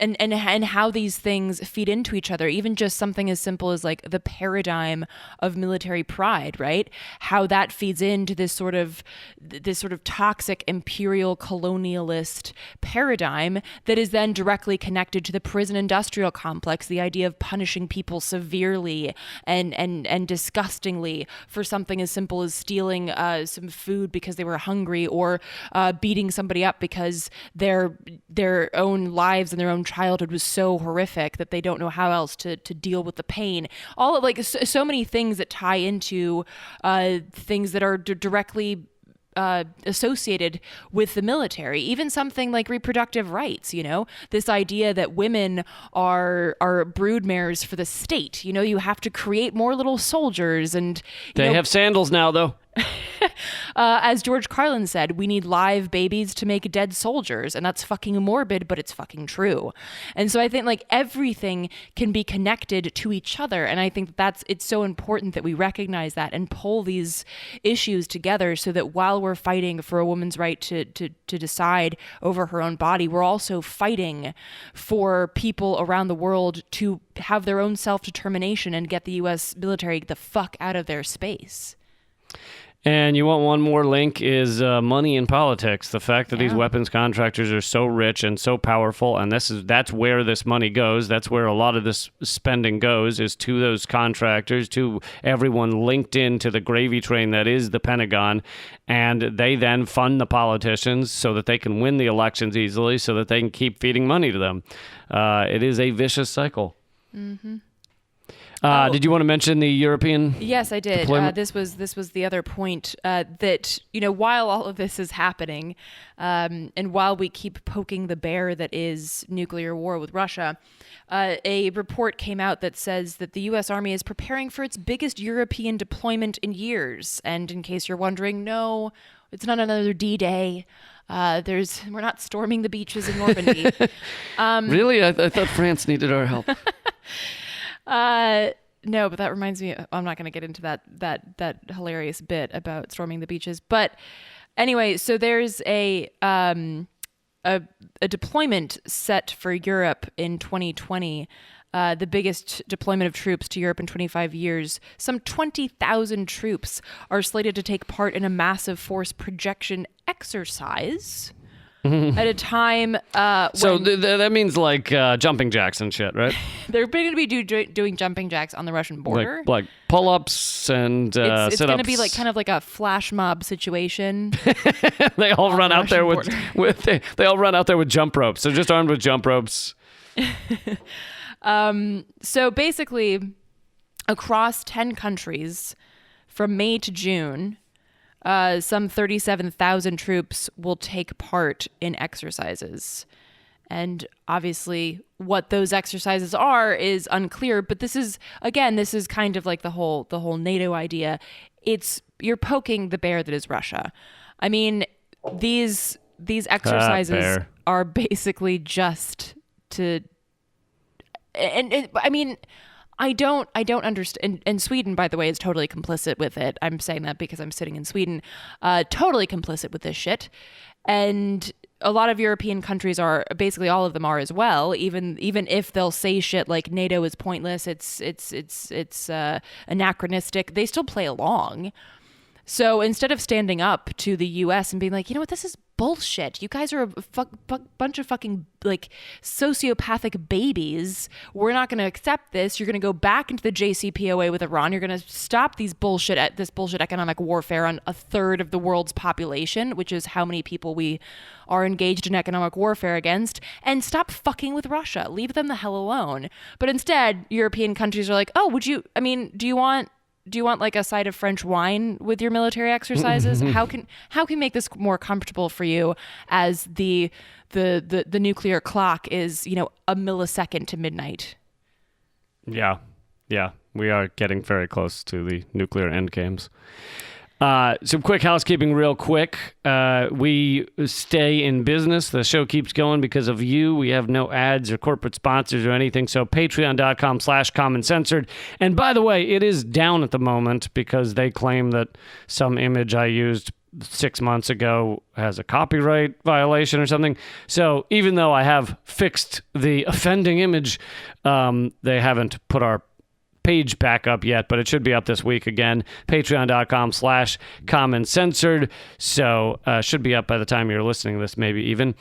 and how these things feed into each other, even just something as simple as like the paradigm of military pride, right? How that feeds into this sort of toxic imperial colonialist paradigm that is then directly connected to the prison industrial complex, the idea of punishing people severely and disgustingly for something as simple as stealing some food because they were hungry, or beating somebody up because their own lives and their own childhood was so horrific that they don't know how else to deal with the pain. All of like so many things that tie into things that are directly associated with the military. Even something like reproductive rights, this idea that women are broodmares for the state. You have to create more little soldiers, and they have sandals now, though. As George Carlin said, we need live babies to make dead soldiers, and that's fucking morbid, but it's fucking true. And so I think like everything can be connected to each other, and I think it's so important that we recognize that and pull these issues together, so that while we're fighting for a woman's right to decide over her own body, we're also fighting for people around the world to have their own self-determination and get the U.S. military the fuck out of their space. And you want one more link is money in politics. The fact that these weapons contractors are so rich and so powerful, and that's where this money goes. That's where a lot of this spending goes, is to those contractors, to everyone linked into the gravy train that is the Pentagon. And they then fund the politicians so that they can win the elections easily, so that they can keep feeding money to them. It is a vicious cycle. Mm-hmm. Did you want to mention the European? Yes, I did. This was the other point that, while all of this is happening, and while we keep poking the bear that is nuclear war with Russia, a report came out that says that the U.S. Army is preparing for its biggest European deployment in years. And in case you're wondering, no, it's not another D-Day. We're not storming the beaches in Normandy. Really? I thought France needed our help. No, but that reminds me, I'm not going to get into that hilarious bit about storming the beaches. But anyway, so there's a deployment set for Europe in 2020, the biggest deployment of troops to Europe in 25 years. Some 20,000 troops are slated to take part in a massive force projection exercise at a time so that means like jumping jacks and shit, right? They're going to be doing jumping jacks on the Russian border. Like pull-ups and sit-ups. It's going to be like kind of like a flash mob situation. They all run out there with they all run out there with jump ropes. They're just armed with jump ropes. So basically, across 10 countries from May to June, some 37,000 troops will take part in exercises. And obviously what those exercises are is unclear, but this is kind of like the whole NATO idea. You're poking the bear that is Russia. I mean, these exercises are basically just to, I don't understand. And Sweden, by the way, is totally complicit with it. I'm saying that because I'm sitting in Sweden, totally complicit with this shit. And a lot of European countries are, basically all of them are as well. Even if they'll say shit like NATO is pointless, it's anachronistic, they still play along. So instead of standing up to the U.S. and being like, you know what, this is bullshit. You guys are a bunch of fucking like sociopathic babies. We're not going to accept this. You're going to go back into the JCPOA with Iran. You're going to stop this bullshit economic warfare on a third of the world's population, which is how many people we are engaged in economic warfare against, and stop fucking with Russia. Leave them the hell alone. But instead, European countries are like, oh, do you want like a side of French wine with your military exercises? How can we make this more comfortable for you as the nuclear clock is, a millisecond to midnight? Yeah. We are getting very close to the nuclear end games. Some quick housekeeping real quick. We stay in business. The show keeps going because of you. We have no ads or corporate sponsors or anything. So patreon.com/commoncensored. And by the way, it is down at the moment because they claim that some image I used 6 months ago has a copyright violation or something. So even though I have fixed the offending image, they haven't put our page back up yet, but it should be up this week again. Patreon.com/commoncensored. So should be up by the time you're listening to this, maybe even.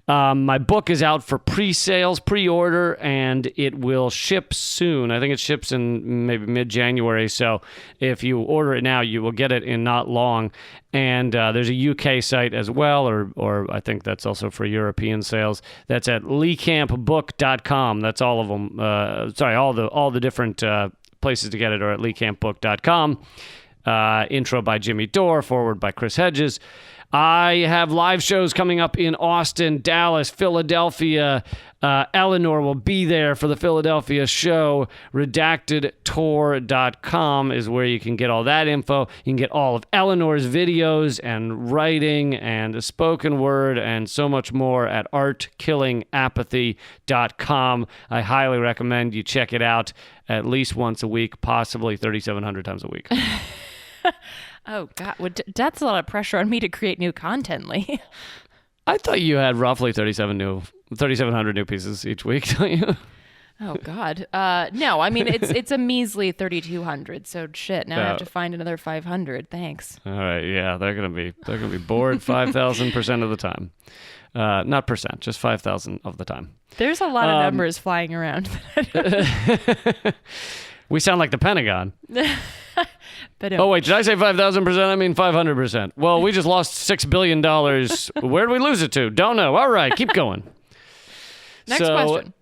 My book is out for pre-order, and it will ship soon. I think it ships in maybe mid-January. So if you order it now, you will get it in not long. And there's a UK site as well, or I think that's also for European sales. That's at leecampbook.com. That's all of them. All the different places to get it are at leecampbook.com. Intro by Jimmy Dore, forward by Chris Hedges. I have live shows coming up in Austin, Dallas, Philadelphia. Eleanor will be there for the Philadelphia show. Redactedtour.com is where you can get all that info. You can get all of Eleanor's videos and writing and the spoken word and so much more at artkillingapathy.com. I highly recommend you check it out at least once a week, possibly 3,700 times a week. Oh, God. Well, that's a lot of pressure on me to create new content, Lee. I thought you had roughly 3,700 new pieces each week, don't you? Oh, God. No, I mean, it's a measly 3,200. So, shit, now I have to find another 500. Thanks. All right. Yeah, they're going to be bored 5,000% of the time. Not percent, just 5,000 of the time. There's a lot of numbers flying around. We sound like the Pentagon. But oh, wait, did I say 5,000%? I mean 500%. Well, we just lost $6 billion. Where did we lose it to? Don't know. All right, keep going. Next question.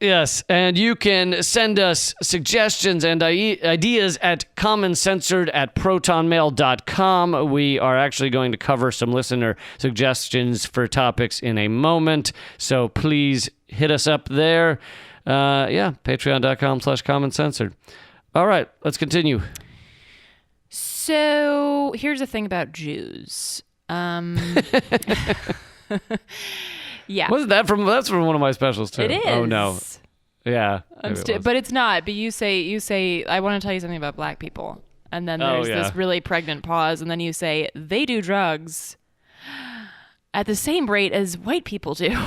Yes, and you can send us suggestions and ideas at commoncensored@protonmail.com. We are actually going to cover some listener suggestions for topics in a moment, so please hit us up there. Patreon.com/commoncensored. All right, let's continue. So here's the thing about Jews. Yeah. Wasn't that from? That's from one of my specials too. It is. Oh no. Yeah. But it's not. But you say, I want to tell you something about black people, and then there's this really pregnant pause, and then you say they do drugs at the same rate as white people do.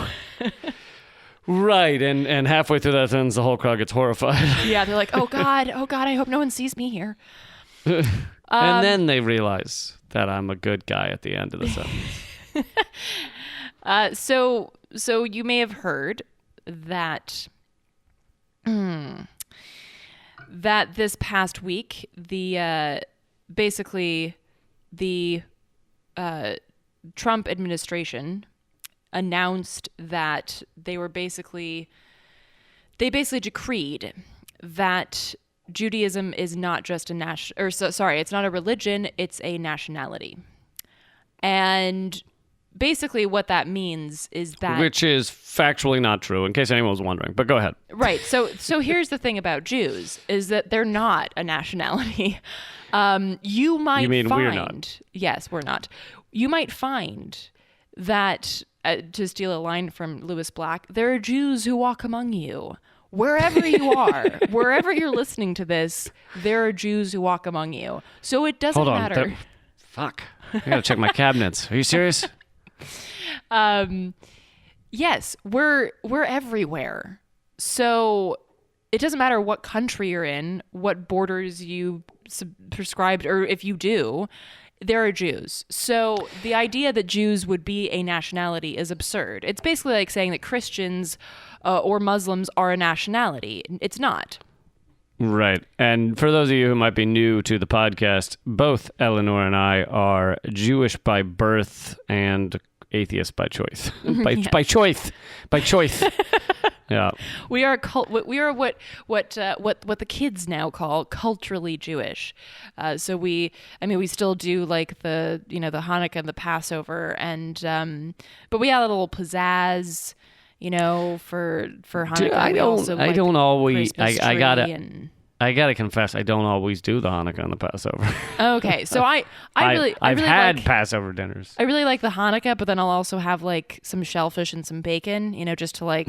Right, and halfway through that sentence, the whole crowd gets horrified. Yeah, they're like, oh God, I hope no one sees me here. And then they realize that I'm a good guy at the end of the sentence. So you may have heard that that this past week, the Trump administration announced that they basically decreed that Judaism is not just it's not a religion, it's a nationality. And basically what that means is that... Which is factually not true, in case anyone was wondering. But go ahead. Right. So here's the thing about Jews, is that they're not a nationality. You mean we're not? Yes, we're not. You might find that, to steal a line from Lewis Black, there are Jews who walk among you. Wherever you are, wherever you're listening to this, there are Jews who walk among you. So it doesn't matter. Fuck. I gotta check my cabinets. Are you serious? Yes, we're everywhere. So it doesn't matter what country you're in, what borders you prescribed, or if you do, there are Jews. So the idea that Jews would be a nationality is absurd. It's basically like saying that Christians or Muslims are a nationality. It's not. Right. And for those of you who might be new to the podcast, both Eleanor and I are Jewish by birth and atheist by choice. By choice. Yeah. We are what the kids now call culturally Jewish. So we still do like the Hanukkah and the Passover, and but we have a little pizzazz, for Hanukkah. Dude, I don't always. I gotta confess, I don't always do the Hanukkah and the Passover. Okay, so I've had Passover dinners. I really like the Hanukkah, but then I'll also have like some shellfish and some bacon, just to like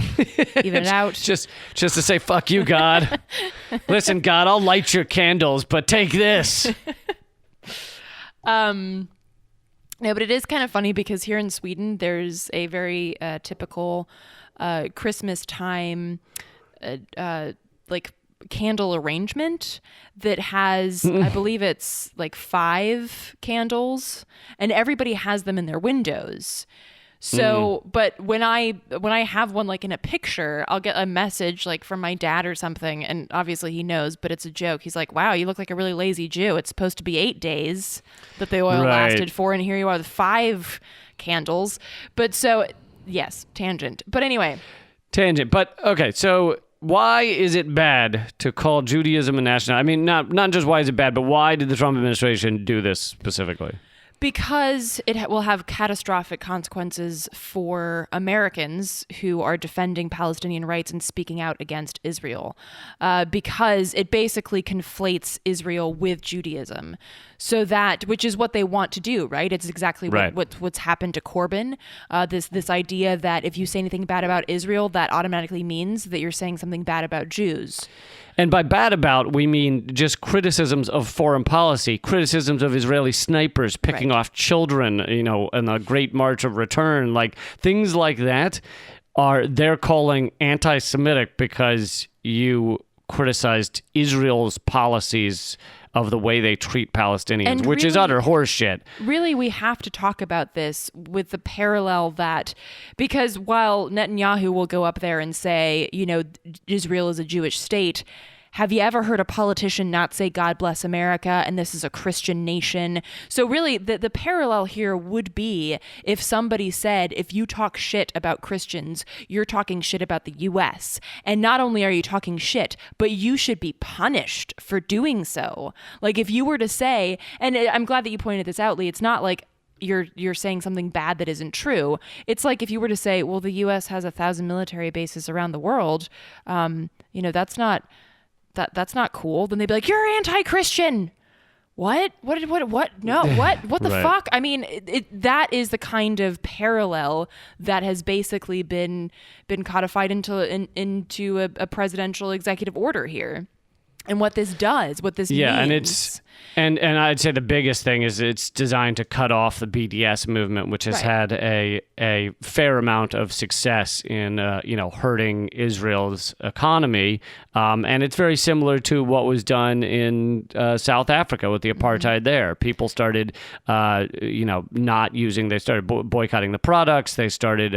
even it out. Just to say, fuck you, God. Listen, God, I'll light your candles, but take this. No, but it is kind of funny because here in Sweden, there's a very typical Christmas time, like candle arrangement that has, I believe it's like 5 candles, and everybody has them in their windows. So, but when I have one like in a picture, I'll get a message like from my dad or something, and obviously he knows, but it's a joke. He's like, "Wow, you look like a really lazy Jew. It's supposed to be 8 days that the oil lasted for, and here you are with 5 candles." But so, yes, tangent. But anyway. Tangent. But okay, so why is it bad to call Judaism a national? I mean, not just why is it bad, but why did the Trump administration do this specifically? Because it will have catastrophic consequences for Americans who are defending Palestinian rights and speaking out against Israel, because it basically conflates Israel with Judaism. So which is what they want to do, right? It's exactly what's happened to Corbyn. This idea that if you say anything bad about Israel, that automatically means that you're saying something bad about Jews. And by bad about, we mean just criticisms of foreign policy, criticisms of Israeli snipers picking off children, in the Great March of Return, like things like that they're calling anti-Semitic because you criticized Israel's policies of the way they treat Palestinians, which is utter horseshit. Really, we have to talk about this with the parallel that, because while Netanyahu will go up there and say, Israel is a Jewish state, have you ever heard a politician not say God bless America and this is a Christian nation? So really the parallel here would be if somebody said, if you talk shit about Christians, you're talking shit about the US. And not only are you talking shit, but you should be punished for doing so. Like if you were to say, and I'm glad that you pointed this out, Lee, it's not like you're saying something bad that isn't true. It's like if you were to say, well, the US has 1,000 military bases around the world, that's not cool. Then they'd be like, you're anti-Christian. What? No, what the fuck? I mean, that is the kind of parallel that has basically been codified into a presidential executive order here. And what this does, what this means. And I'd say the biggest thing is it's designed to cut off the BDS movement, which has had a fair amount of success in hurting Israel's economy, and it's very similar to what was done in South Africa with the apartheid there. People started not using. They started boycotting the products. They started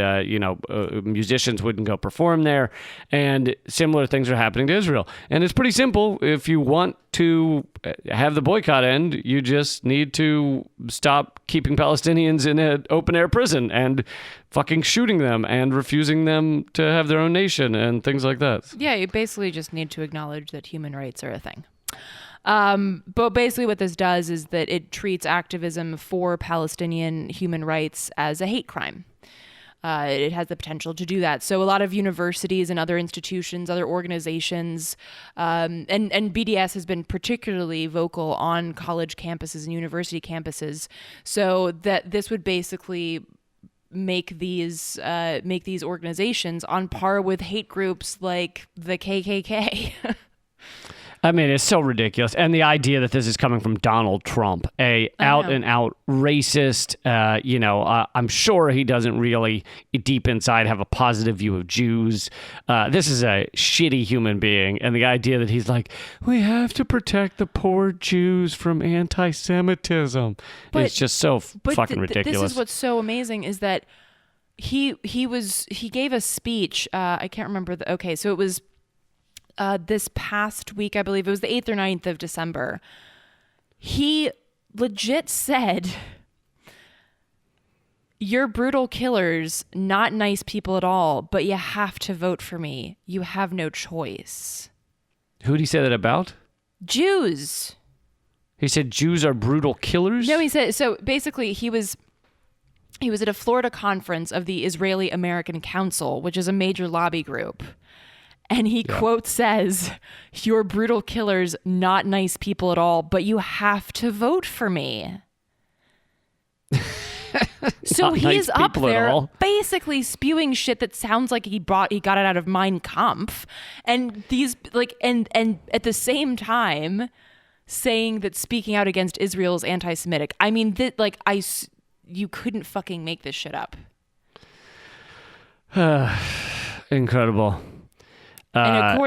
musicians wouldn't go perform there, and similar things are happening to Israel. And it's pretty simple. If you want to have the boycott end, you just need to stop keeping Palestinians in an open air prison and fucking shooting them and refusing them to have their own nation and things like that. Yeah, you basically just need to acknowledge that human rights are a thing. But basically what this does is that it treats activism for Palestinian human rights as a hate crime. It has the potential to do that. So a lot of universities and other institutions, other organizations, and BDS has been particularly vocal on college campuses and university campuses. So that this would basically make these organizations on par with hate groups like the KKK. I mean, it's so ridiculous. And the idea that this is coming from Donald Trump, out and out racist, I'm sure he doesn't really deep inside have a positive view of Jews. This is a shitty human being. And the idea that he's like, we have to protect the poor Jews from anti-Semitism. It's just so fucking ridiculous. This is what's so amazing is that he gave a speech. I can't remember. So it was this past week, I believe it was the 8th or 9th of December. He legit said, you're brutal killers, not nice people at all, but you have to vote for me. You have no choice. Who did he say that about? Jews. He said Jews are brutal killers? No, he said, so basically he was at a Florida conference of the Israeli American Council, which is a major lobby group. And he quote says, you're brutal killers, not nice people at all, but you have to vote for me. So he's up there basically spewing shit that sounds like he got it out of Mein Kampf. And these and at the same time saying that speaking out against Israel is anti-Semitic. I mean, you couldn't fucking make this shit up. Incredible. And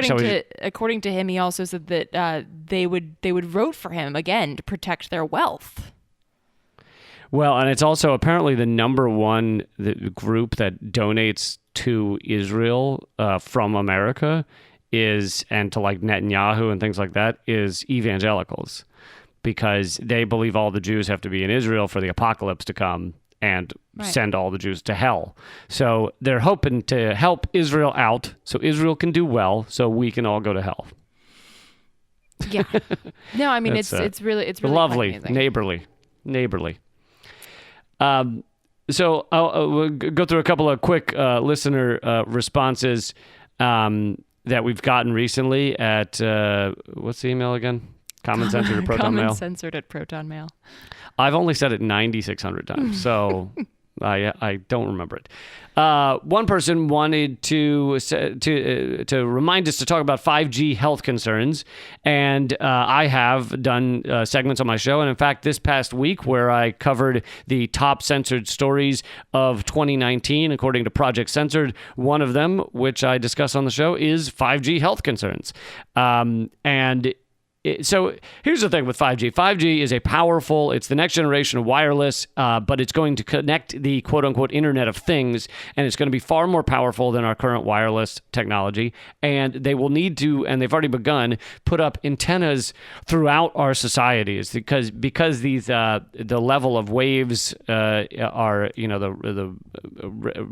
according to him, he also said that they would vote for him again to protect their wealth. Well, and it's also apparently the number one group that donates to Israel from America and to like Netanyahu and things like that is evangelicals, because they believe all the Jews have to be in Israel for the apocalypse to come and send all the Jews to hell. So they're hoping to help Israel out so Israel can do well so we can all go to hell. Yeah. No, I mean, it's really lovely, neighborly. So we'll go through a couple of quick listener responses that we've gotten recently at, what's the email again? Common Censored at Proton Mail. Common Censored at Proton Mail. I've only said it 9,600 times, so I don't remember it. One person wanted to remind us to talk about 5G health concerns, and I have done segments on my show, and in fact, this past week where I covered the top censored stories of 2019, according to Project Censored, one of them, which I discuss on the show, is 5G health concerns, and So here's the thing with 5G. 5G is it's the next generation of wireless, but it's going to connect the quote-unquote Internet of Things, and it's going to be far more powerful than our current wireless technology. And they will need to, and they've already begun, put up antennas throughout our societies because these the level of waves are, the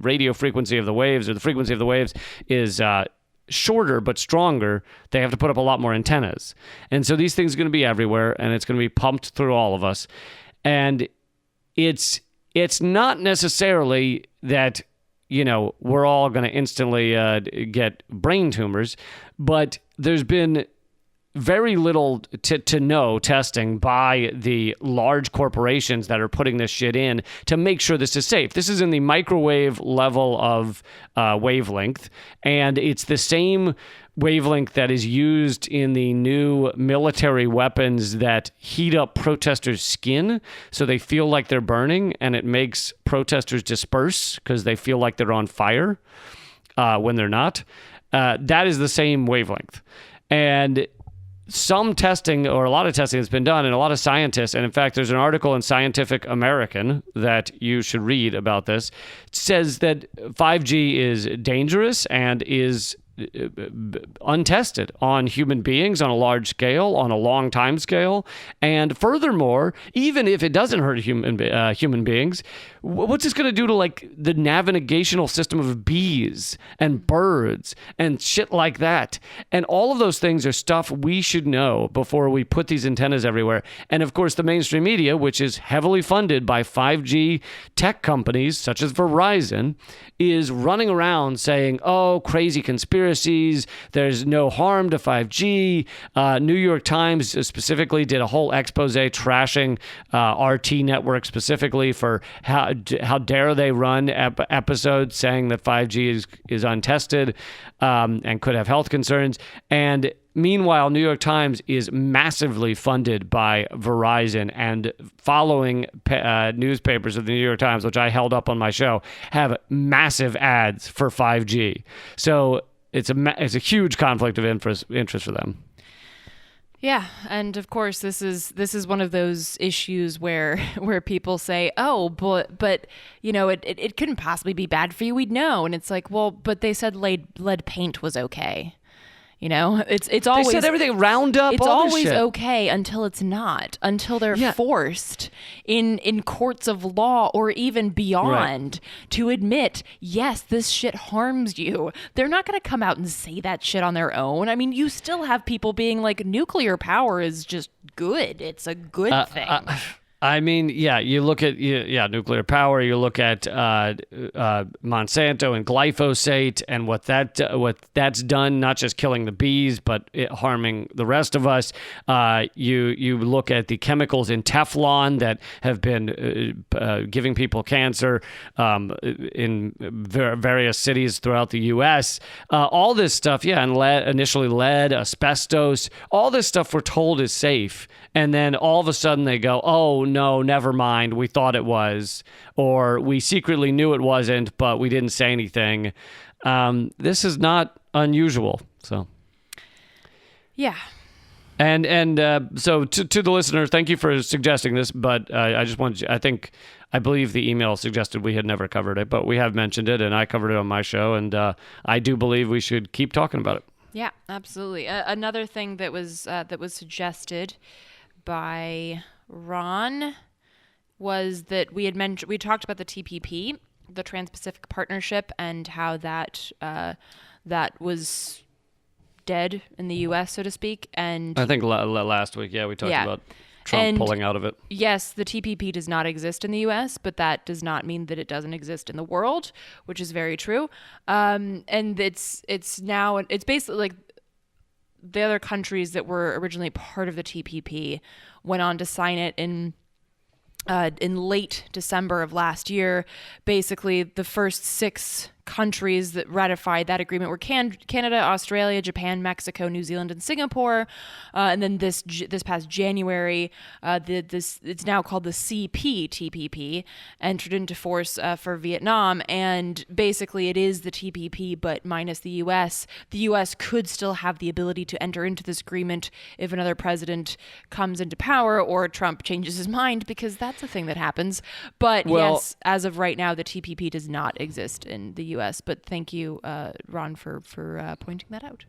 radio frequency of the waves, or the frequency of the waves is shorter but stronger. They have to put up a lot more antennas, and so these things are going to be everywhere, and it's going to be pumped through all of us. And it's not necessarily that we're all going to instantly get brain tumors, but there's been very little to no testing by the large corporations that are putting this shit in to make sure this is safe. This is in the microwave level of wavelength, and it's the same wavelength that is used in the new military weapons that heat up protesters' skin so they feel like they're burning, and it makes protesters disperse because they feel like they're on fire when they're not. That is the same wavelength. And some testing, or a lot of testing, has been done, and a lot of scientists, and in fact, there's an article in Scientific American that you should read about this. It says that 5G is dangerous and is untested on human beings on a large scale, on a long time scale. And furthermore, even if it doesn't hurt human beings, what's this going to do to like the navigational system of bees and birds and shit like that? And all of those things are stuff we should know before we put these antennas everywhere. And of course, the mainstream media, which is heavily funded by 5G tech companies such as Verizon, is running around saying, oh, crazy conspiracies, there's no harm to 5G. New York Times specifically did a whole expose trashing RT network specifically for how dare they run episodes saying that 5G is untested and could have health concerns. And meanwhile, New York Times is massively funded by Verizon, and following newspapers of the New York Times, which I held up on my show, have massive ads for 5G. So it's a huge conflict of interest for them. Yeah, and of course, this is one of those issues where people say, "Oh, but it couldn't possibly be bad for you. We'd know." And it's like, well, but they said lead paint was okay. It's always, they said everything Roundup. It's all always this shit. Okay until it's not. Until they're forced in courts of law or even beyond to admit, yes, this shit harms you. They're not going to come out and say that shit on their own. I mean, you still have people being like, nuclear power is just good. It's a good thing. I mean, yeah, you look at nuclear power. You look at Monsanto and glyphosate and what that's done, not just killing the bees, but harming the rest of us. You look at the chemicals in Teflon that have been giving people cancer in various cities throughout the U.S. All this stuff, and initially lead, asbestos, all this stuff we're told is safe. And then all of a sudden they go, oh, no, never mind. We thought it was, or we secretly knew it wasn't, but we didn't say anything. This is not unusual. So, yeah. And so to the listener, thank you for suggesting this. But I just wanted I believe the email suggested we had never covered it, but we have mentioned it, and I covered it on my show. And I do believe we should keep talking about it. Yeah, absolutely. Another thing that was suggested by Ron was that we talked about the TPP, the Trans-Pacific Partnership, and how that was dead in the U.S., so to speak. And I think last week, we talked about Trump pulling out of it. Yes, the TPP does not exist in the U.S., but that does not mean that it doesn't exist in the world, which is very true. And it's basically like the other countries that were originally part of the TPP went on to sign it in late December of last year. Basically, the first 6 countries that ratified that agreement were Canada, Australia, Japan, Mexico, New Zealand, and Singapore. And then this past January, it's now called the CPTPP, entered into force for Vietnam. And basically, it is the TPP, but minus the U.S. The U.S. could still have the ability to enter into this agreement if another president comes into power or Trump changes his mind, because that's a thing that happens. But yes, as of right now, the TPP does not exist in the U.S. But thank you, Ron, for pointing that out.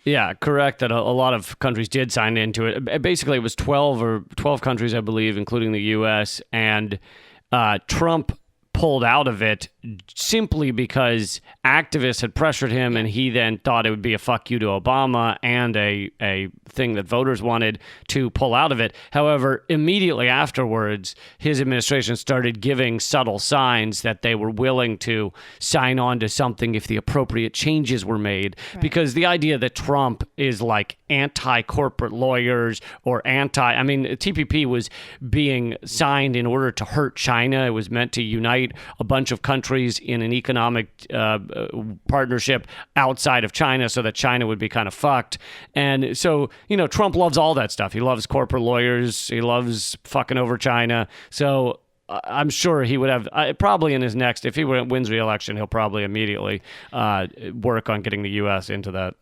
Yeah, correct. That a lot of countries did sign into it. Basically, it was 12 countries, I believe, including the U.S. And Trump pulled out of it simply because activists had pressured him, and he then thought it would be a fuck you to Obama and a thing that voters wanted to pull out of it. However, immediately afterwards, his administration started giving subtle signs that they were willing to sign on to something if the appropriate changes were made. Right. Because the idea that Trump is like anti-corporate lawyers or TPP was being signed in order to hurt China. It was meant to unite a bunch of countries in an economic partnership outside of China so that China would be kind of fucked. And so, Trump loves all that stuff. He loves corporate lawyers. He loves fucking over China. So I'm sure he would have, probably in his next, if he wins re-election, he'll probably immediately work on getting the U.S. into that.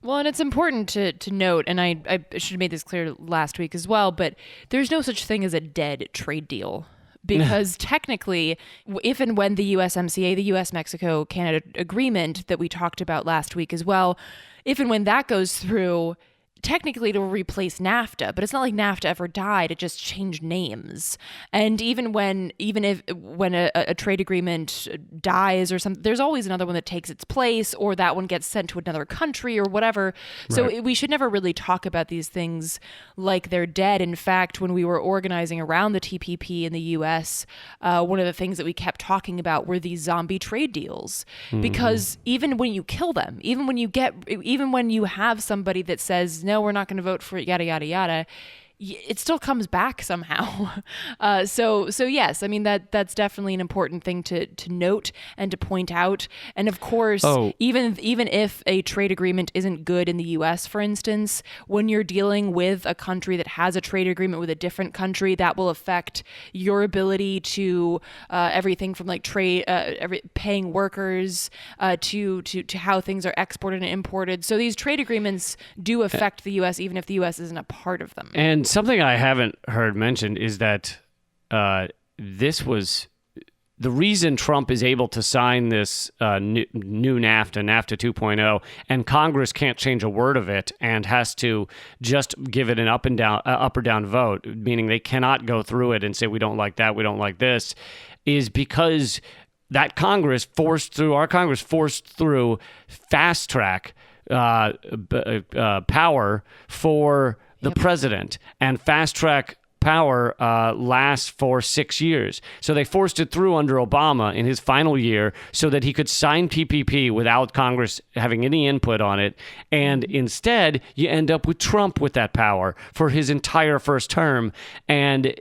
Well, and it's important to note, and I should have made this clear last week as well, but there's no such thing as a dead trade deal. Because technically, if and when the USMCA, the US-Mexico-Canada agreement that we talked about last week as well, if and when that goes through, technically it'll replace NAFTA, but it's not like NAFTA ever died. It just changed names. And even when a trade agreement dies or something, there's always another one that takes its place, or that one gets sent to another country or whatever. So right. We should never really talk about these things like they're dead. In fact, when we were organizing around the TPP in the US, one of the things that we kept talking about were these zombie trade deals. Mm-hmm. Because even when you kill them, even when you have somebody that says, no, we're not going to vote for it, yada, yada, yada, it still comes back somehow. So yes, I mean, that's definitely an important thing to note and to point out. And of course, even if a trade agreement isn't good in the U.S., for instance, when you're dealing with a country that has a trade agreement with a different country, that will affect your ability to everything from like paying workers to how things are exported and imported. So these trade agreements do affect the U.S. even if the U.S. isn't a part of them. And something I haven't heard mentioned is that this was the reason Trump is able to sign this new NAFTA 2.0, and Congress can't change a word of it and has to just give it an up or down vote, meaning they cannot go through it and say, we don't like that, we don't like this, is because that Congress forced through fast track power for the president, and fast track power lasts for 6 years. So they forced it through under Obama in his final year so that he could sign TPP without Congress having any input on it. And instead, you end up with Trump with that power for his entire first term. And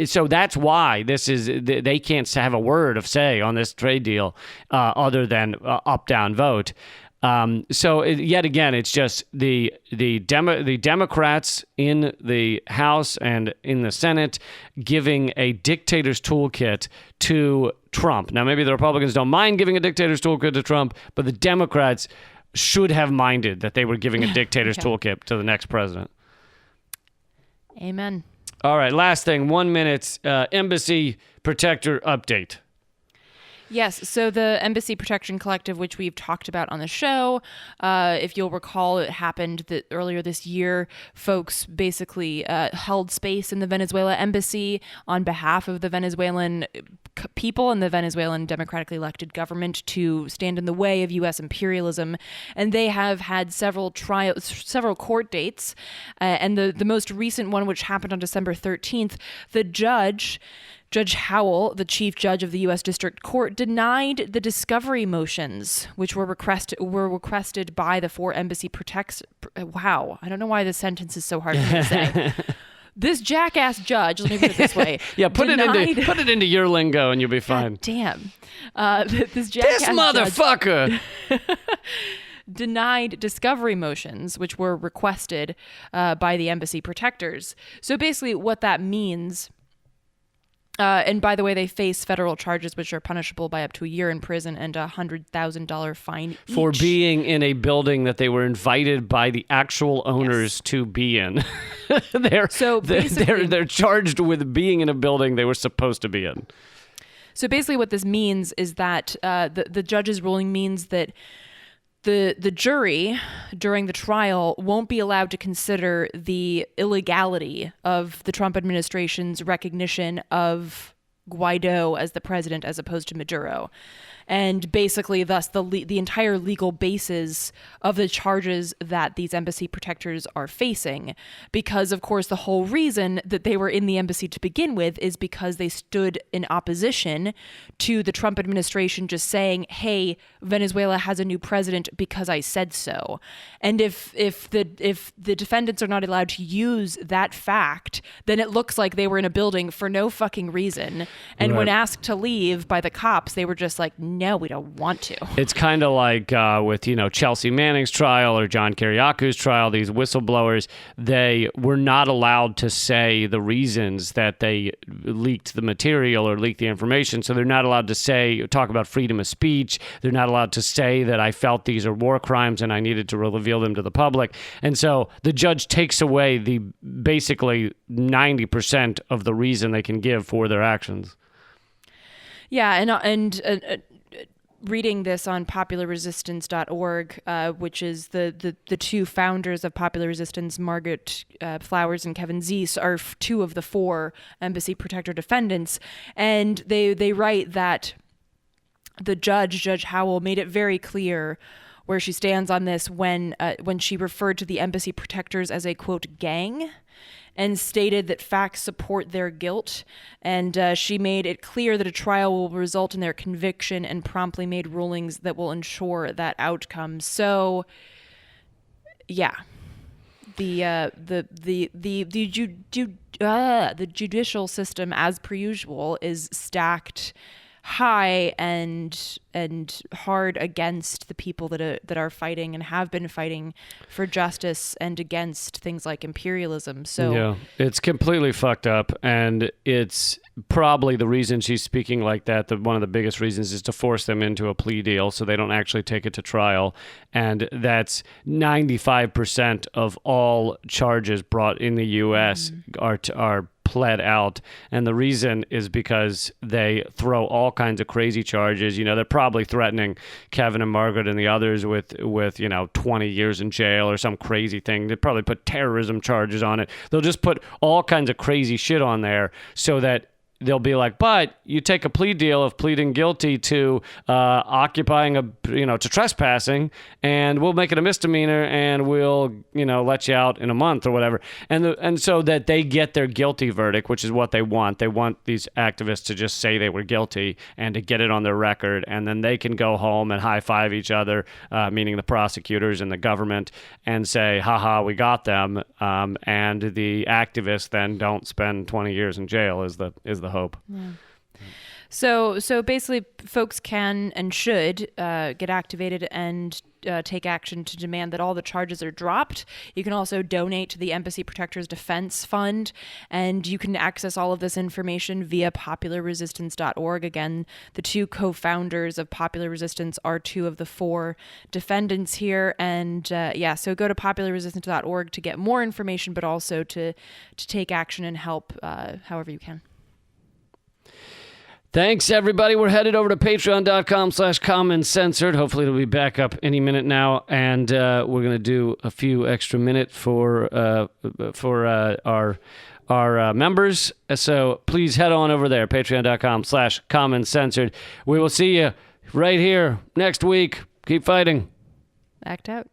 so that's why they can't have a word of say on this trade deal other than up-down vote. So yet again, it's just the Democrats in the House and in the Senate giving a dictator's toolkit to Trump. Now, maybe the Republicans don't mind giving a dictator's toolkit to Trump, but the Democrats should have minded that they were giving a dictator's toolkit to the next president. Amen. All right, last thing, 1 minute embassy protector update. Yes, so the Embassy Protection Collective, which we've talked about on the show, if you'll recall, it happened earlier this year. Folks basically held space in the Venezuela embassy on behalf of the Venezuelan people and the Venezuelan democratically elected government to stand in the way of U.S. imperialism. And they have had several court dates. And the most recent one, which happened on December 13th, the Judge Howell, the chief judge of the U.S. District Court, denied the discovery motions, which were requested by the four embassy protects. Wow, I don't know why this sentence is so hard for me to say. This jackass judge, let me put it this way. Yeah, put it into your lingo and you'll be fine. God damn. This jackass This motherfucker denied discovery motions, which were requested by the embassy protectors. So basically what that means, and by the way, they face federal charges which are punishable by up to a year in prison and a $100,000 fine each. For being in a building that they were invited by the actual owners to be in. they're charged with being in a building they were supposed to be in. So basically what this means is that the judge's ruling means that the jury during the trial won't be allowed to consider the illegality of the Trump administration's recognition of Guaido as the president as opposed to Maduro. And basically, thus, the entire legal basis of the charges that these embassy protectors are facing. Because, of course, the whole reason that they were in the embassy to begin with is because they stood in opposition to the Trump administration just saying, hey, Venezuela has a new president because I said so. And if the defendants are not allowed to use that fact, then it looks like they were in a building for no fucking reason. And when asked to leave by the cops, they were just like, no, we don't want to. It's kind of like with, Chelsea Manning's trial or John Kiriaku's trial, these whistleblowers, they were not allowed to say the reasons that they leaked the material or leaked the information. So they're not allowed to talk about freedom of speech. They're not allowed to say that I felt these are war crimes and I needed to reveal them to the public. And so the judge takes away the basically 90% of the reason they can give for their actions. Yeah, and reading this on popularresistance.org, which is the two founders of Popular Resistance, Margaret Flowers and Kevin Zeese, are two of the four embassy protector defendants. And they write that the Judge Howell, made it very clear where she stands on this when she referred to the embassy protectors as a, quote, gang, and stated that facts support their guilt. And she made it clear that a trial will result in their conviction and promptly made rulings that will ensure that outcome. So, yeah, the judicial system, as per usual, is stacked high and hard against the people that are fighting and have been fighting for justice and against things like imperialism. So yeah, it's completely fucked up, and it's probably the reason she's speaking like that. One of the biggest reasons is to force them into a plea deal so they don't actually take it to trial, and that's 95% of all charges brought in the U.S. are pled out, and the reason is because they throw all kinds of crazy charges. They're probably threatening Kevin and Margaret and the others with 20 years in jail or some crazy thing. They probably put terrorism charges on it. They'll just put all kinds of crazy shit on there so that they'll be like, but you take a plea deal of pleading guilty to occupying to trespassing, and we'll make it a misdemeanor, and we'll, let you out in a month or whatever. And so that they get their guilty verdict, which is what they want. They want these activists to just say they were guilty and to get it on their record, and then they can go home and high five each other, meaning the prosecutors and the government, and say, haha, we got them. And the activists then don't spend 20 years in jail is the hope. Yeah. So basically, folks can and should get activated and take action to demand that all the charges are dropped. You can also donate to the Embassy Protectors Defense Fund, and you can access all of this information via popularresistance.org. Again, the two co-founders of Popular Resistance are two of the four defendants here. And so go to popularresistance.org to get more information, but also to take action and help however you can. Thanks, everybody. We're headed over to patreon.com/commoncensored. Hopefully it'll be back up any minute now. And we're going to do a few extra minutes for our members. So please head on over there, patreon.com/commoncensored. We will see you right here next week. Keep fighting. Act out.